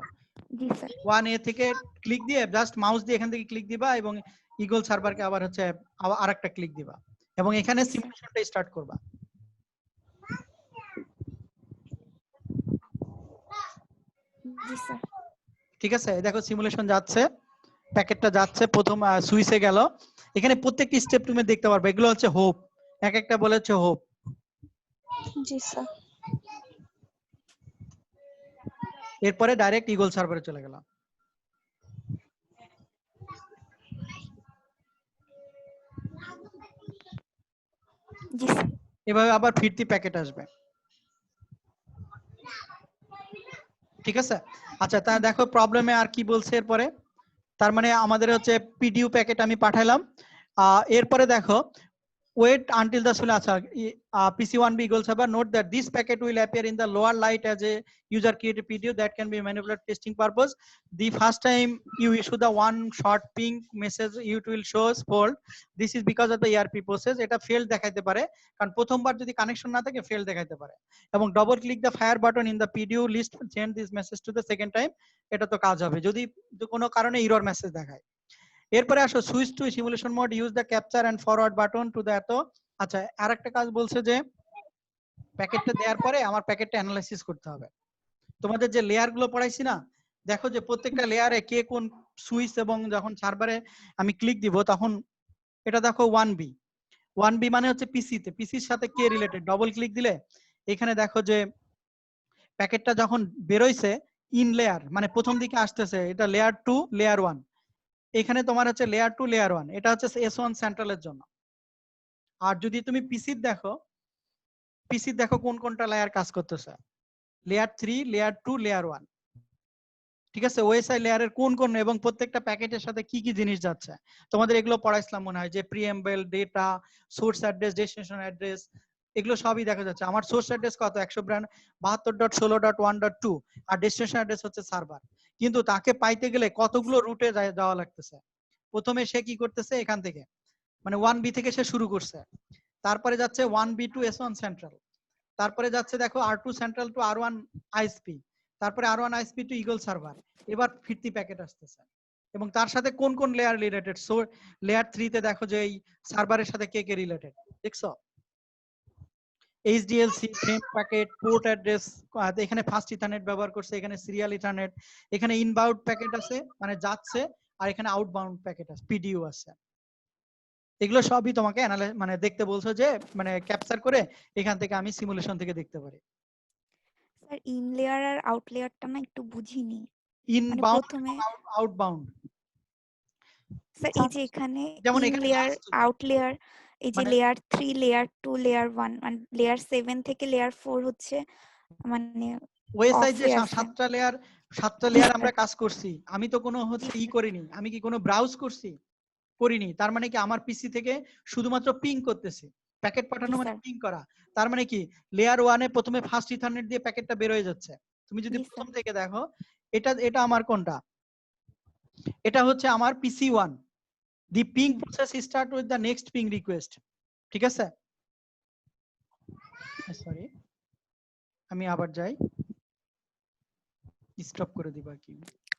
জি স্যার। 1A থেকে ক্লিক দিয়ে জাস্ট মাউস দিয়ে এখান থেকে ক্লিক দিবা এবং ইগল সার্ভারকে আবার হচ্ছে আরেকটা ক্লিক দিবা এবং এখানে সিমুলেশনটা স্টার্ট করবা। জি স্যার। ঠিক আছে, দেখো সিমুলেশন যাচ্ছে, প্যাকেটটা যাচ্ছে, প্রথম সুইচে গেল। এখানে প্রত্যেকটি স্টেপ তুমি দেখতে পারবে, এগুলো হচ্ছে হোপ, এক একটা বলে হচ্ছে হোপ। জি স্যার। এরপরে ডাইরেক্ট ইগল সার্ভারে চলে গেল। জি স্যার। এভাবে আবার ফিরতি প্যাকেট আসবে, ঠিক আছে? আচ্ছা তা দেখো প্রবলেমে আর কি বলছে এরপরে। তার মানে আমাদের হচ্ছে পিডিইউ প্যাকেট আমি পাঠাইলাম। এরপরে দেখো wait until the PC1B equal server. Note that this packet will appear in the lower light as a user created PDU that can be manipulated testing purpose. The first time you issue the one short ping message, it will show fault. This is because of the ERP process. এটা fail দেখাইতে পারে, কারণ প্রথমবার যদি connection না থাকে fail দেখাইতে পারে। এবং double click the fire button in the PDU list, change this message to the second time. এটা তো কাজ হবে যদি কোনো কারণে error message দেখায়। এরপরে আসো switch to simulation mode, use the capture and forward button to the এত। আচ্ছা আরেকটা কাজ বলছে যে প্যাকেটটা দেওয়ার পরে আমার প্যাকেটটা অ্যানালাইসিস করতে হবে। তোমাদের যে লেয়ার গুলো পড়াইছি না, দেখো যে প্রত্যেকটা লেয়ারে কে কোন সুইচ, এবং যখন সার্ভারে আমি ক্লিক দিব তখন এটা দেখো 1B মানে হচ্ছে পিসিতে, পিসির সাথে কে রিলেটেড। ডবল ক্লিক দিলে এখানে দেখো যে প্যাকেটটা যখন বেরোইছে ইন লেয়ার মানে প্রথম দিকে আসতেছে, এটা লেয়ার 2 লেয়ার 1, এখানে তোমার হচ্ছে লেয়ার 2 লেয়ার 1, এটা হচ্ছে S1 সেন্ট্রালের জন্য। আর যদি তুমি পিসি দেখো কোন কোনটা লেয়ার কাজ করতেছে, লেয়ার 3 লেয়ার 2 লেয়ার 1, ঠিক আছে? ওএসআই লেয়ারের কোন কোন এবং প্রত্যেকটা প্যাকেটের সাথে কি কি জিনিস যাচ্ছে তোমাদের এগুলো পড়াইছিলাম মনে হয়, যে preamble, data, source address, destination address, এগুলো সবই দেখা যাচ্ছে। আমার সোর্স অ্যাড্রেস কত 172.16.1.2 আর ডেস্টিনেশন অ্যাড্রেস হচ্ছে সার্ভার, কিন্তু তাকে পাইতে গেলে কতগুলো রুটে যাওয়া লাগতেছে। প্রথমে সে কি করতেছে, এখান থেকে মানে 1B থেকে সে শুরু করছে, তারপরে যাচ্ছে 1B টু S1 সেন্ট্রাল, তারপরে যাচ্ছে দেখো R2 central two R1 ISP, তারপরে R1 ISP two eagle server, এবার ফিরতি প্যাকেট আসতেছে। এবং তার সাথে কোন কোন লেয়ার রিলেটেড, সো লেয়ার 3 তে দেখো যে এই সার্ভারের সাথে কে কে রিলেটেড, দেখছো? এইচডিএলসি, ফ্রেম প্যাকেট, পোর্ট অ্যাড্রেস, এখানে ফাস্ট ইথারনেট ব্যবহার করছে, এখানে সিরিয়াল ইথারনেট, এখানে ইনবাউন্ড প্যাকেট আছে মানে যাচ্ছে, আর এখানে আউটবাউন্ড প্যাকেট আছে, পিডিইউ আছে। এগুলো সবই তোমাকে মানে দেখতে বলছো যে মানে ক্যাপচার করে এখান থেকে আমি সিমুলেশন থেকে দেখতে পারি। স্যার ইন লেয়ার আর আউট লেয়ারটা না একটু বুঝিনি। ইনবাউন্ড প্রথমে আউটবাউন্ড, স্যার এই যে এখানে যেমন ইন এখানে লেয়ার আউট লেয়ার, এই যে মানে লেয়ার 3 লেয়ার 2 লেয়ার 1 মানে লেয়ার 7 থেকে লেয়ার 4 হচ্ছে মানে ওএসআই off যে এ আছে। সাতটা লেয়ার আমরা কাজ করছি, আমি তো কোনো হচ্ছে ই করিনি, আমি কি কোনো ব্রাউজ করছি? করিনি। তার মানে কি আমার পিসি থেকে শুধুমাত্র পিং করতেছি, প্যাকেট পাঠানো মানে পিং করা। তার মানে কি লেয়ার 1 এ প্রথমে ফাস্ট ইথারনেট দিয়ে প্যাকেটটা বের হয়ে যাচ্ছে। তুমি যদি প্রথম থেকে দেখো এটা এটা আমার কোনটা, এটা হচ্ছে আমার PC1। The ping process start with the next ping request, ঠিক আছে? সরি, আমি আবার যাই, স্টপ করে দিব আর কি।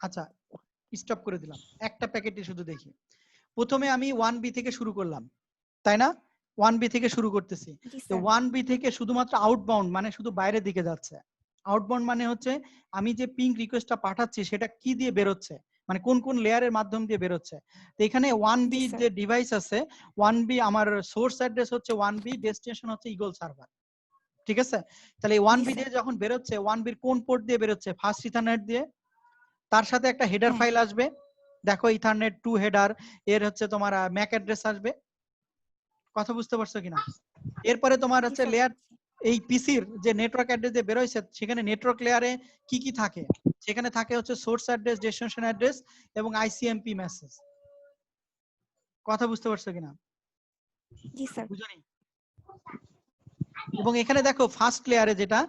আচ্ছা, স্টপ করে দিলাম, একটা প্যাকেটে শুধু দেখি। প্রথমে আমি 1B থেকে শুরু করলাম, তাই না? 1B থেকে শুরু করতেছি। জি তো স্যার। 1B থেকে শুধুমাত্র আউটবাউন্ড মানে শুধু বাইরের দিকে যাচ্ছে। আউটবাউন্ড মানে হচ্ছে আমি যে পিং রিকোয়েস্টটা পাঠাচ্ছি সেটা কি দিয়ে বেরোচ্ছে, মানে কোন কোন লেয়ারের মাধ্যম দিয়ে বেরোচ্ছে। তো এখানে 1B জি স্যার। যে ডিভাইস আছে, 1B আমার সোর্স অ্যাড্রেস হচ্ছে 1B, ডেস্টিনেশন হচ্ছে ইগল সার্ভার, ঠিক আছে? তাহলে এই 1B স্যার। দিয়ে যখন বেরোচ্ছে, 1B এর কোন পোর্ট দিয়ে বেরোচ্ছে? ফার্স্ট ইথারনেট দিয়ে। তার সাথে একটা হেডার হ্যাঁ। ফাইল আসবে, দেখো ইথারনেট 2 হেডার, এর হচ্ছে তোমার ম্যাক অ্যাড্রেস আসবে। কথা বুঝতে পারছো কিনা? এরপরে তোমার জি হচ্ছে স্যার, লেয়ার, বুঝছি। এই পিসির যে নেটওয়ার্ক অ্যাড্রেস দিয়ে বেরোইছে সেখানে নেটওয়ার্ক লেয়ারে কি কি থাকে? সেখানে থাকে হচ্ছে সোর্স অ্যাড্রেস, ডেস্টিনেশন অ্যাড্রেস এবং আইসিএমপি মেসেজ। কথা বুঝতে পারছো কিনা? জি স্যার। বুঝনি? এবং এখানে দেখো ফার্স্ট লেয়ারে যেটা,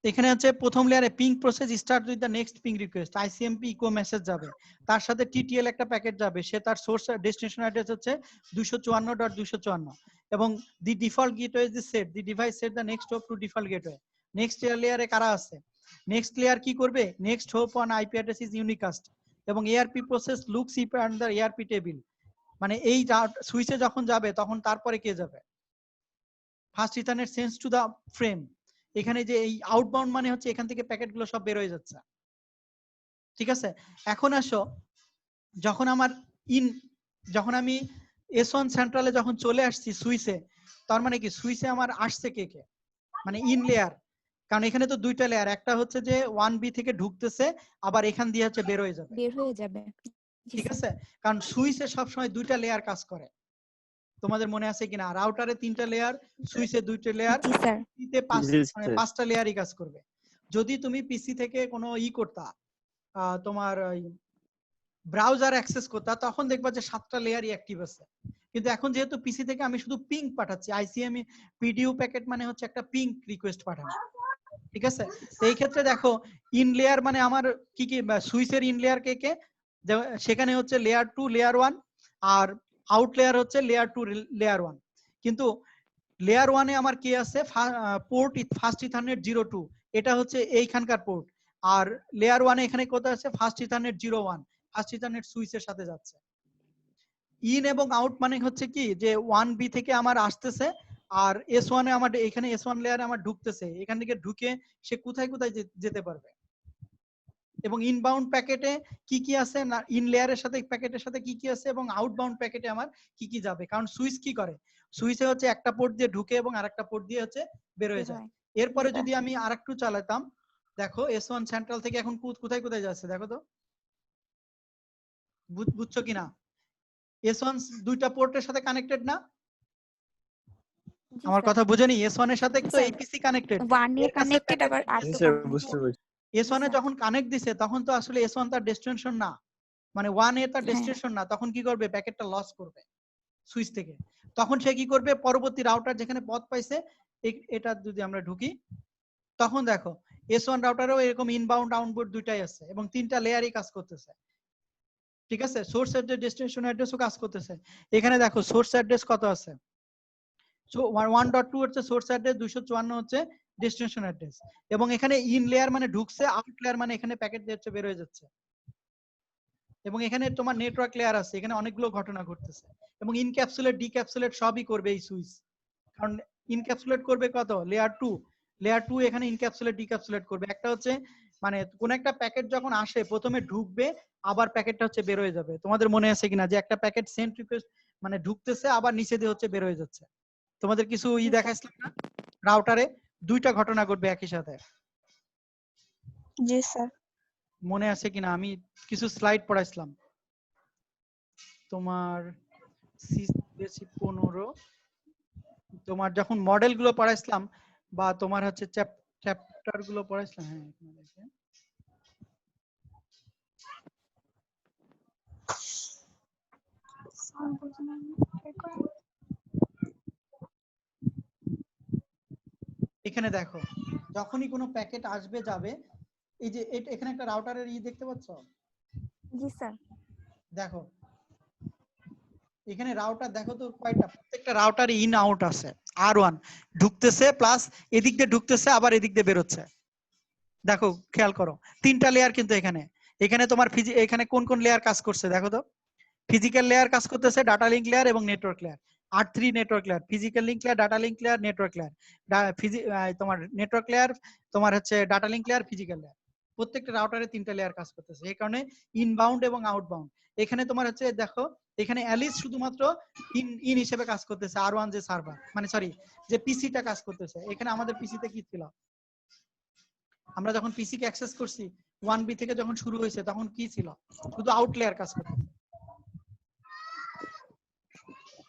এখানে হচ্ছে প্রথম লেয়ারে ping process start with the next ping request, ICMP echo message যাবে, তার সাথে টিটিএল একটা প্যাকেট যাবে, সে তার সোর্স ডেস্টিনেশন অ্যাড্রেস হচ্ছে 254.254 এবং the default gateway is the set, the device set the next hop to default gateway. Next লেয়ারে কারা আছে? নেক্সট লেয়ার কি করবে? Next hop on IP address is unicast এবং ARP process looks up on the ARP table, মানে এই সুইচে যখন যাবে তখন তারপরে কে যাবে? First ethernet sends to the frame. এখানে যে এই আউটবাউন্ড মানে হচ্ছে এখান থেকে প্যাকেটগুলো সব বের হয়ে যাচ্ছে, ঠিক আছে? এখন আসো, যখন আমার যখন আমি S1 সেন্ট্রালে যখন চলে আসছি সুইচে, তার মানে কি সুইচে আমার আসছে কে কে? মানে ইন লেয়ার, কারণ এখানে তো দুইটা লেয়ার, একটা হচ্ছে যে 1B থেকে ঢুকতেছে, আবার এখান দিয়ে হচ্ছে বের হয়ে যাবে, বের হয়ে যাবে। জি ঠিক স্যার। আছে? কারণ সুইচে সবসময় দুইটা লেয়ার কাজ করে, তোমাদের মনে আছে কিনা? রাউটারে 3টা লেয়ার, সুইচে 2টা লেয়ার, জি স্যার। পিসিতে জি মানে স্যার। 5টা লেয়ারই কাজ করবে। যদি তুমি পিসি থেকে কোনো করতা, তোমার ব্রাউজার অ্যাক্সেস করতা, তখন দেখবা যে 7টা লেয়ারই অ্যাক্টিভ আছে। কিন্তু এখন যেহেতু পিসি থেকে আমি শুধু পিং পাঠাচ্ছি, আইসিএমই পিডিইউ প্যাকেট মানে হচ্ছে একটা পিং রিকোয়েস্ট পাঠানো, ঠিক আছে? তো এই ক্ষেত্রে দেখো ইন লেয়ার মানে আমার কি কি, সুইচের ইন লেয়ার কে কে? সেখানে হচ্ছে লেয়ার 2, লেয়ার 1, আর আউট লেয়ার হচ্ছে লেয়ার 2, লেয়ার 1। কিন্তু লেয়ার 1 এ আমার কি আছে? পোর্ট ফার্স্ট ইথারনেট 02, এটা হচ্ছে এইখানকার পোর্ট। আর লেয়ার 1 এ এখানে কোথায় আছে? ফার্স্ট ইথারনেট 01, ফার্স্ট ইথারনেট সুইচের সাথে যাচ্ছে। ইন এবং আউট মানে হচ্ছে কি, যে 1B থেকে আমার আসতেছে, আর S1 এ আমার এখানে S1 লেয়ারে আমার ঢুকতেছে, এখান থেকে ঢুকে সে কোথায় কোথায় যেতে পারবে। এবং ইনবাউন্ড প্যাকেটে কি কি আছে না, ইন লেয়ারের সাথে প্যাকেটের সাথে কি কি আছে, এবং আউটবাউন্ড প্যাকেটে আমার কি কি যাবে। কারণ সুইচ কি করে? সুইচে হচ্ছে একটা পোর্ট দিয়ে ঢুকে এবং আরেকটা পোর্ট দিয়ে হচ্ছে বের হয়ে বের যায়। হয়। এরপরে স্যার। যদি আমি আরেকটু চালাতাম, দেখো S1 সেন্ট্রাল থেকে এখন কোথায় কোথায় যাচ্ছে দেখো তো, বুঝছো কিনা? S1 দুইটা পোর্টের সাথে কানেক্টেড না? জি আমার স্যার। কথা বুঝেনি? S1 এর সাথে জি তো স্যার। এই পিসি কানেক্টেড, 1 এ এর কাছে কানেক্টেড, প্যাকেট আবার জি 8 স্যার, কানেক্টেড। বুঝতে পারছি। S1 এ স্যার। যখন কানেক্ট দিছে তখন তো আসলে S1 তার ডেস্টিনেশন না, মানে 1 এ তার হ্যাঁ। ডেস্টিনেশন না, তখন কি করবে? প্যাকেটটা লস করবে সুইচ থেকে। তখন সে কি করবে? পরবর্তী রাউটার যেখানে পথ পাইছে, এটা যদি আমরা ঢুকি, তখন দেখো S1 রাউটারেও এরকম ইনবাউন্ড আউটবাউন্ড দুইটাই আছে এবং 3টা লেয়ারই কাজ করতেছে, ঠিক আছে? সোর্স অ্যাড্রেস, ডেস্টিনেশন অ্যাড্রেসও কাজ করতেছে। এখানে দেখো সোর্স অ্যাড্রেস কত আছে? 1.2 হচ্ছে সোর্স অ্যাড্রেস, 254 হচ্ছে ডেস্টিনেশন অ্যাড্রেস। এবং এখানে ইন লেয়ার মানে ঢুকছে, আউট লেয়ার মানে এখানে প্যাকেট যাচ্ছে, বের হয়ে যাচ্ছে। এবং এখানে তোমার নেটওয়ার্ক লেয়ার আছে, এখানে অনেকগুলো ঘটনা ঘটতেছে। এবং ইনক্যাপসুলেট ডিক্যাপসুলেট সবই করবে এই সুইচ, কারণ ইনক্যাপসুলেট করবে কত? লেয়ার 2, লেয়ার 2 এখানে ইনক্যাপসুলেট ডিক্যাপসুলেট করবে। একটা হচ্ছে মানে কোন একটা প্যাকেট যখন আসে প্রথমে ঢুকবে, আবার প্যাকেটটা হচ্ছে বের হয়ে যাবে। তোমাদের মনে আছে কিনা যে একটা প্যাকেট সেন্ড রিকোয়েস্ট মানে ঢুকতেছে, আবার নিচে দিয়ে হচ্ছে বের হয়ে যাচ্ছে। তোমাদের কিছু জি স্যার। দেখাইছিলাম না? রাউটারে দুইটা ঘটনা ঘটবে একই সাথে, জি স্যার। মনে আছে কিনা? আমি কিছু স্লাইড পড়াইছিলাম তোমার CBSE 15, তোমার যখন মডেল গুলো পড়াইছিলাম বা তোমার হচ্ছে চ্যাপ্টার গুলো পড়াইছিলাম। হ্যাঁ, এখানে দেখেন। এখানে দেখো, যখনই কোনো প্যাকেট আসবে যাবে, এই যে এখানে একটা রাউটারের দেখতে পাচ্ছ? জি স্যার। দেখো এখানে রাউটার দেখো তো কয়টা, প্রত্যেকটা রাউটারে ইন আউট আছে। R1 ঢুকতেছে প্লাস এদিক দিয়ে ঢুকতেছে আবার এদিক দিয়ে বের হচ্ছে। দেখো খেয়াল করো 3টা লেয়ার কিন্তু এখানে। এখানে তোমার এখানে কোন কোন লেয়ার কাজ করছে দেখো তো। ফিজিক্যাল লেয়ার কাজ করতেছে, ডাটা লিংক লেয়ার এবং network layer. R3 network layer, physical link layer, data link layer, network layer. তোমার নেটওয়ার্ক লেয়ার, তোমার হচ্ছে data link layer, physical layer. প্রত্যেকটা রাউটারে 3টা লেয়ার কাজ করতেছে। এই কারণে ইনবাউন্ড এবং আউটবাউন্ড। এখানে তোমার হচ্ছে দেখো এখানে অ্যালিস শুধুমাত্র ইন হিসেবে কাজ করতেছে। R1 যে সার্ভার মানে সরি যে পিসিটা কাজ করতেছে। এখানে আমাদের পিসিতে কি ছিল, আমরা যখন পিসি কে অ্যাক্সেস করছি 1B থেকে যখন শুরু হয়েছে তখন কি ছিল, শুধু আউট লেয়ার কাজ করতেছে।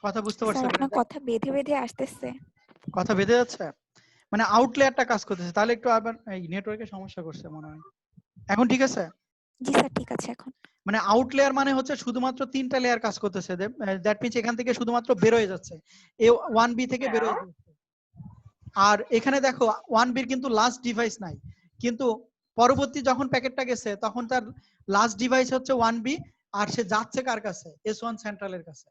কথা বুঝতে পারছো? স্যার আপনার কথা বেঁধে বেঁধে আসতেছে। কথা বেঁধে যাচ্ছে, মানে আউট লেয়ারটা কাজ করতেছে। তাহলে একটু আবার এই নেটওয়ার্কের সমস্যা করছে মনে হয়। এখন ঠিক আছে? জি স্যার ঠিক আছে এখন। মানে আউট লেয়ার মানে হচ্ছে শুধুমাত্র 3টা লেয়ার কাজ করতেছে। দ্যাট মিন্স এখান থেকে শুধুমাত্র বের হয়ে যাচ্ছে, এ 1B থেকে বের হয়ে যাচ্ছে। আর এখানে দেখো 1B এর কিন্তু লাস্ট ডিভাইস নাই, কিন্তু পরবর্তী যখন প্যাকেটটা গেছে তখন তার লাস্ট ডিভাইস হচ্ছে 1B, আর সে যাচ্ছে কার কাছে, S1 সেন্ট্রালের কাছে।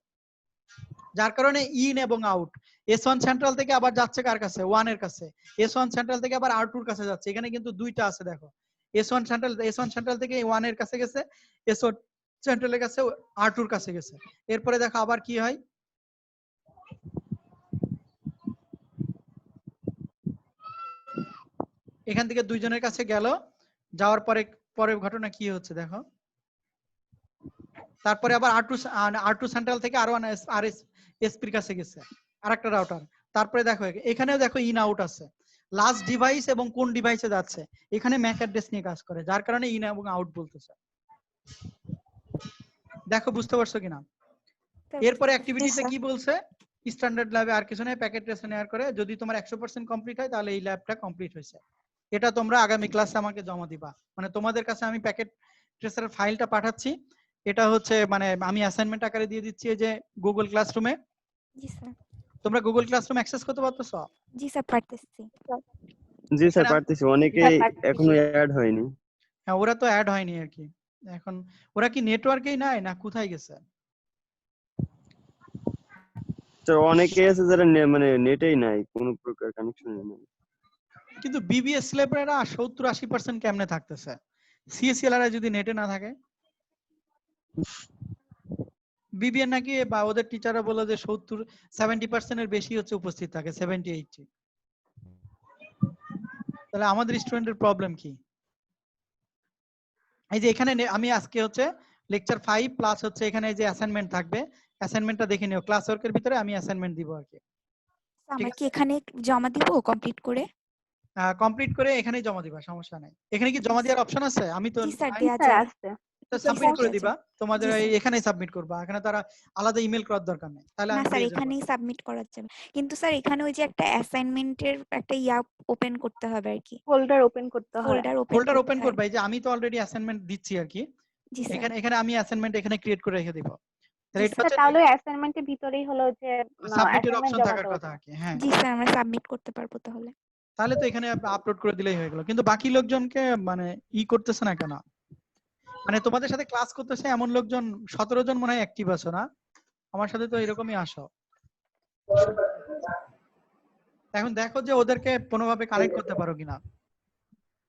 যার কারণে ইন এবং আউট, S1 সেন্ট্রাল থেকে আবার যাচ্ছে কার কাছে, 1 এর কাছে। S1 সেন্ট্রাল থেকে আবার R2 এর কাছে যাচ্ছে। এখানে কিন্তু দুইটা আছে দেখো, S1 সেন্ট্রাল থেকে 1 এর কাছে গেছে, S1 সেন্ট্রালের কাছে R2 এর কাছে গেছে। এরপরে দেখো আবার কি হয়, এখান থেকে দুইজনের কাছে গেল, যাওয়ার পরে পরের ঘটনা কি হচ্ছে দেখো। তারপরে আবার R2 সেন্ট্রাল থেকে R1 RSP এর কাছে গেছে, আরেকটা রাউটার। তারপরে দেখো এখানেও দেখো ইন আউট আছে, লাস্ট ডিভাইস এবং কোন ডিভাইসে যাচ্ছে। এখানে ম্যাক অ্যাড্রেস নিয়ে কাজ করে, যার কারণে ইন এবং আউট বলতেছে। দেখো বুঝতে পারছো কিনা? এরপরে অ্যাক্টিভিটিতে কি বলছে, স্ট্যান্ডার্ড ল্যাবে আর কিছু নেই, প্যাকেট ট্রেস নেওয়ার করে যদি তোমার 100% কমপ্লিট হয় তাহলে এই ল্যাবটা কমপ্লিট হয়েছে। এটা তোমরা আগামী ক্লাসে আমাকে জমা দিবা। মানে তোমাদের কাছে আমি প্যাকেট ট্রেসের ফাইলটা পাঠাচ্ছি। এটা হচ্ছে মানে আমি অ্যাসাইনমেন্ট আকারে দিয়ে দিচ্ছি এই যে গুগল ক্লাসরুমে। জি স্যার। তোমরা গুগল ক্লাসরুম অ্যাক্সেস করতে পারতেছো? জি স্যার পারতেছি। জি স্যার পারতেছি, অনেকে এখনো অ্যাড হয়নি। হ্যাঁ ওরা তো অ্যাড হয়নি আর কি। এখন ওরা কি নেটওয়ার্কেই নাই না কোথায় গেছে? তো অনেকে আছে যারা মানে নেটেই নাই, কোনো প্রকার কানেকশনই নাই। কিন্তু বিবিএস লেভেলেরা 70-80% কেমনে থাকতেছে, সিএসএলরা যদি নেটে না থাকে? বিবিএন নাকি বা ওদের টিচাররা বলে যে 70-70% এর বেশি হচ্ছে উপস্থিত থাকে, 70-80। তাহলে আমাদের স্টুডেন্টের প্রবলেম কি? এই যে এখানে আমি আজকে হচ্ছে লেকচার 5 প্লাস হচ্ছে এখানে যে অ্যাসাইনমেন্ট থাকবে, অ্যাসাইনমেন্টটা দেখে নিও। ক্লাস ওয়ার্কের ভিতরে আমি অ্যাসাইনমেন্ট দিব আর কি। আমরা কি এখানে জমা দিব কমপ্লিট করে? কমপ্লিট করে এখানেই জমা দিবা, সমস্যা নাই। এখানে কি জমা দেওয়ার অপশন আছে? আমি তো জি স্যার দেয়া যায়। আছে। তো সাবমিট করে আছে। দিবা, তোমাদের জি, স্যার। এখানেই সাবমিট করবা, এখানে তারা আলাদা ইমেল করার দরকার নেই। তাহলে না আমি স্যার পেয়ে যাবো। এখানেই সাবমিট করা যাবে, কিন্তু স্যার এখানে ওই যে একটা অ্যাসাইনমেন্টের একটা ওপেন করতে হবে আর কি, ফোল্ডার ওপেন করতে হয়। ফোল্ডার ওপেন করবা। এই যে আমি তো অলরেডি অ্যাসাইনমেন্ট দিচ্ছি আর কি, জি স্যার। এখানে আমি অ্যাসাইনমেন্ট এখানে ক্রিয়েট করে রেখে দিব। তাহলে এটা হচ্ছে তাহলে অ্যাসাইনমেন্টের ভিতরের হলো যে সাবমিটের অ্যাসাইনমেন্ট অপশন জমা থাকার দেওয়া কথা আর কি। হ্যাঁ জি স্যার আমরা সাবমিট করতে পারবো তাহলে। তাহলে তো এখানে আপলোড করে দিলেই হয়ে গেল। কিন্তু বাকি লোকজনকে মানে করতেছে না কেন? মানে তোমাদের সাথে ক্লাস করতেছে এমন লোকজন 17 জন মনে হয় অ্যাক্টিভ আছো না? আমার সাথে তো এরকমই আসো। এখন দেখো যে ওদেরকে কোনোভাবে কানেক্ট করতে পারো কিনা,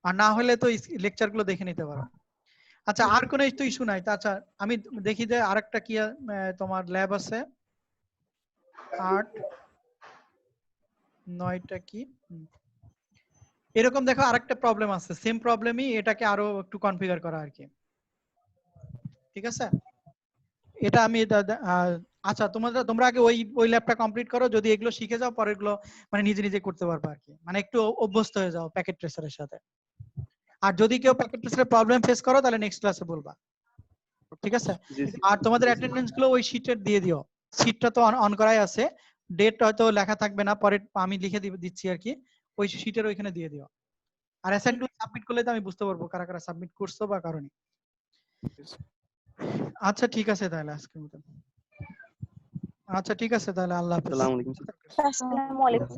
আর না হলে তো লেকচার গুলো দেখে নিতে পারো। আচ্ছা আর কোনো তো ইস্যু নাই? আচ্ছা আমি দেখি যে আরেকটা কি তোমার ল্যাব আছে 8 9টা কি এরকম। দেখো আরেকটা প্রবলেম আছে, সেম প্রবলেমই, এটাকে আরো একটু কনফিগার করা আর কি। ঠিক আছে, এটা আমি আচ্ছা তোমরা আগে ওই ল্যাবটা কমপ্লিট করো। যদি এগুলো শিখে যাও পরে এগুলো মানে নিজে নিজে করতে পারবে আর কি, মানে একটু অভ্যস্ত হয়ে যাও প্যাকেট ট্রেসারের সাথে। আর যদি কেউ প্যাকেট ট্রেসারের প্রবলেম ফেস করো তাহলে নেক্সট ক্লাসে বলবা। ঠিক আছে, আর তোমাদের অ্যাটেন্ডেন্স গুলো ওই শীটে দিয়ে দিও। শীটটা তো অন করাই আছে, ডেট হয়তো লেখা থাকবে না, পরে আমি লিখে দিচ্ছি আর কি, ওই শীটের ওইখানে দিয়ে দিও। আর অ্যাসাইনমেন্ট সাবমিট করলে তো আমি বুঝতে পারবো কারা কারা সাবমিট করছো বা কারণে। আচ্ছা ঠিক আছে তাহলে আজকের মতো। আচ্ছা ঠিক আছে তাহলে, আল্লাহ হাফেজ। আসসালামু আলাইকুম। আসসালামু আলাইকুম।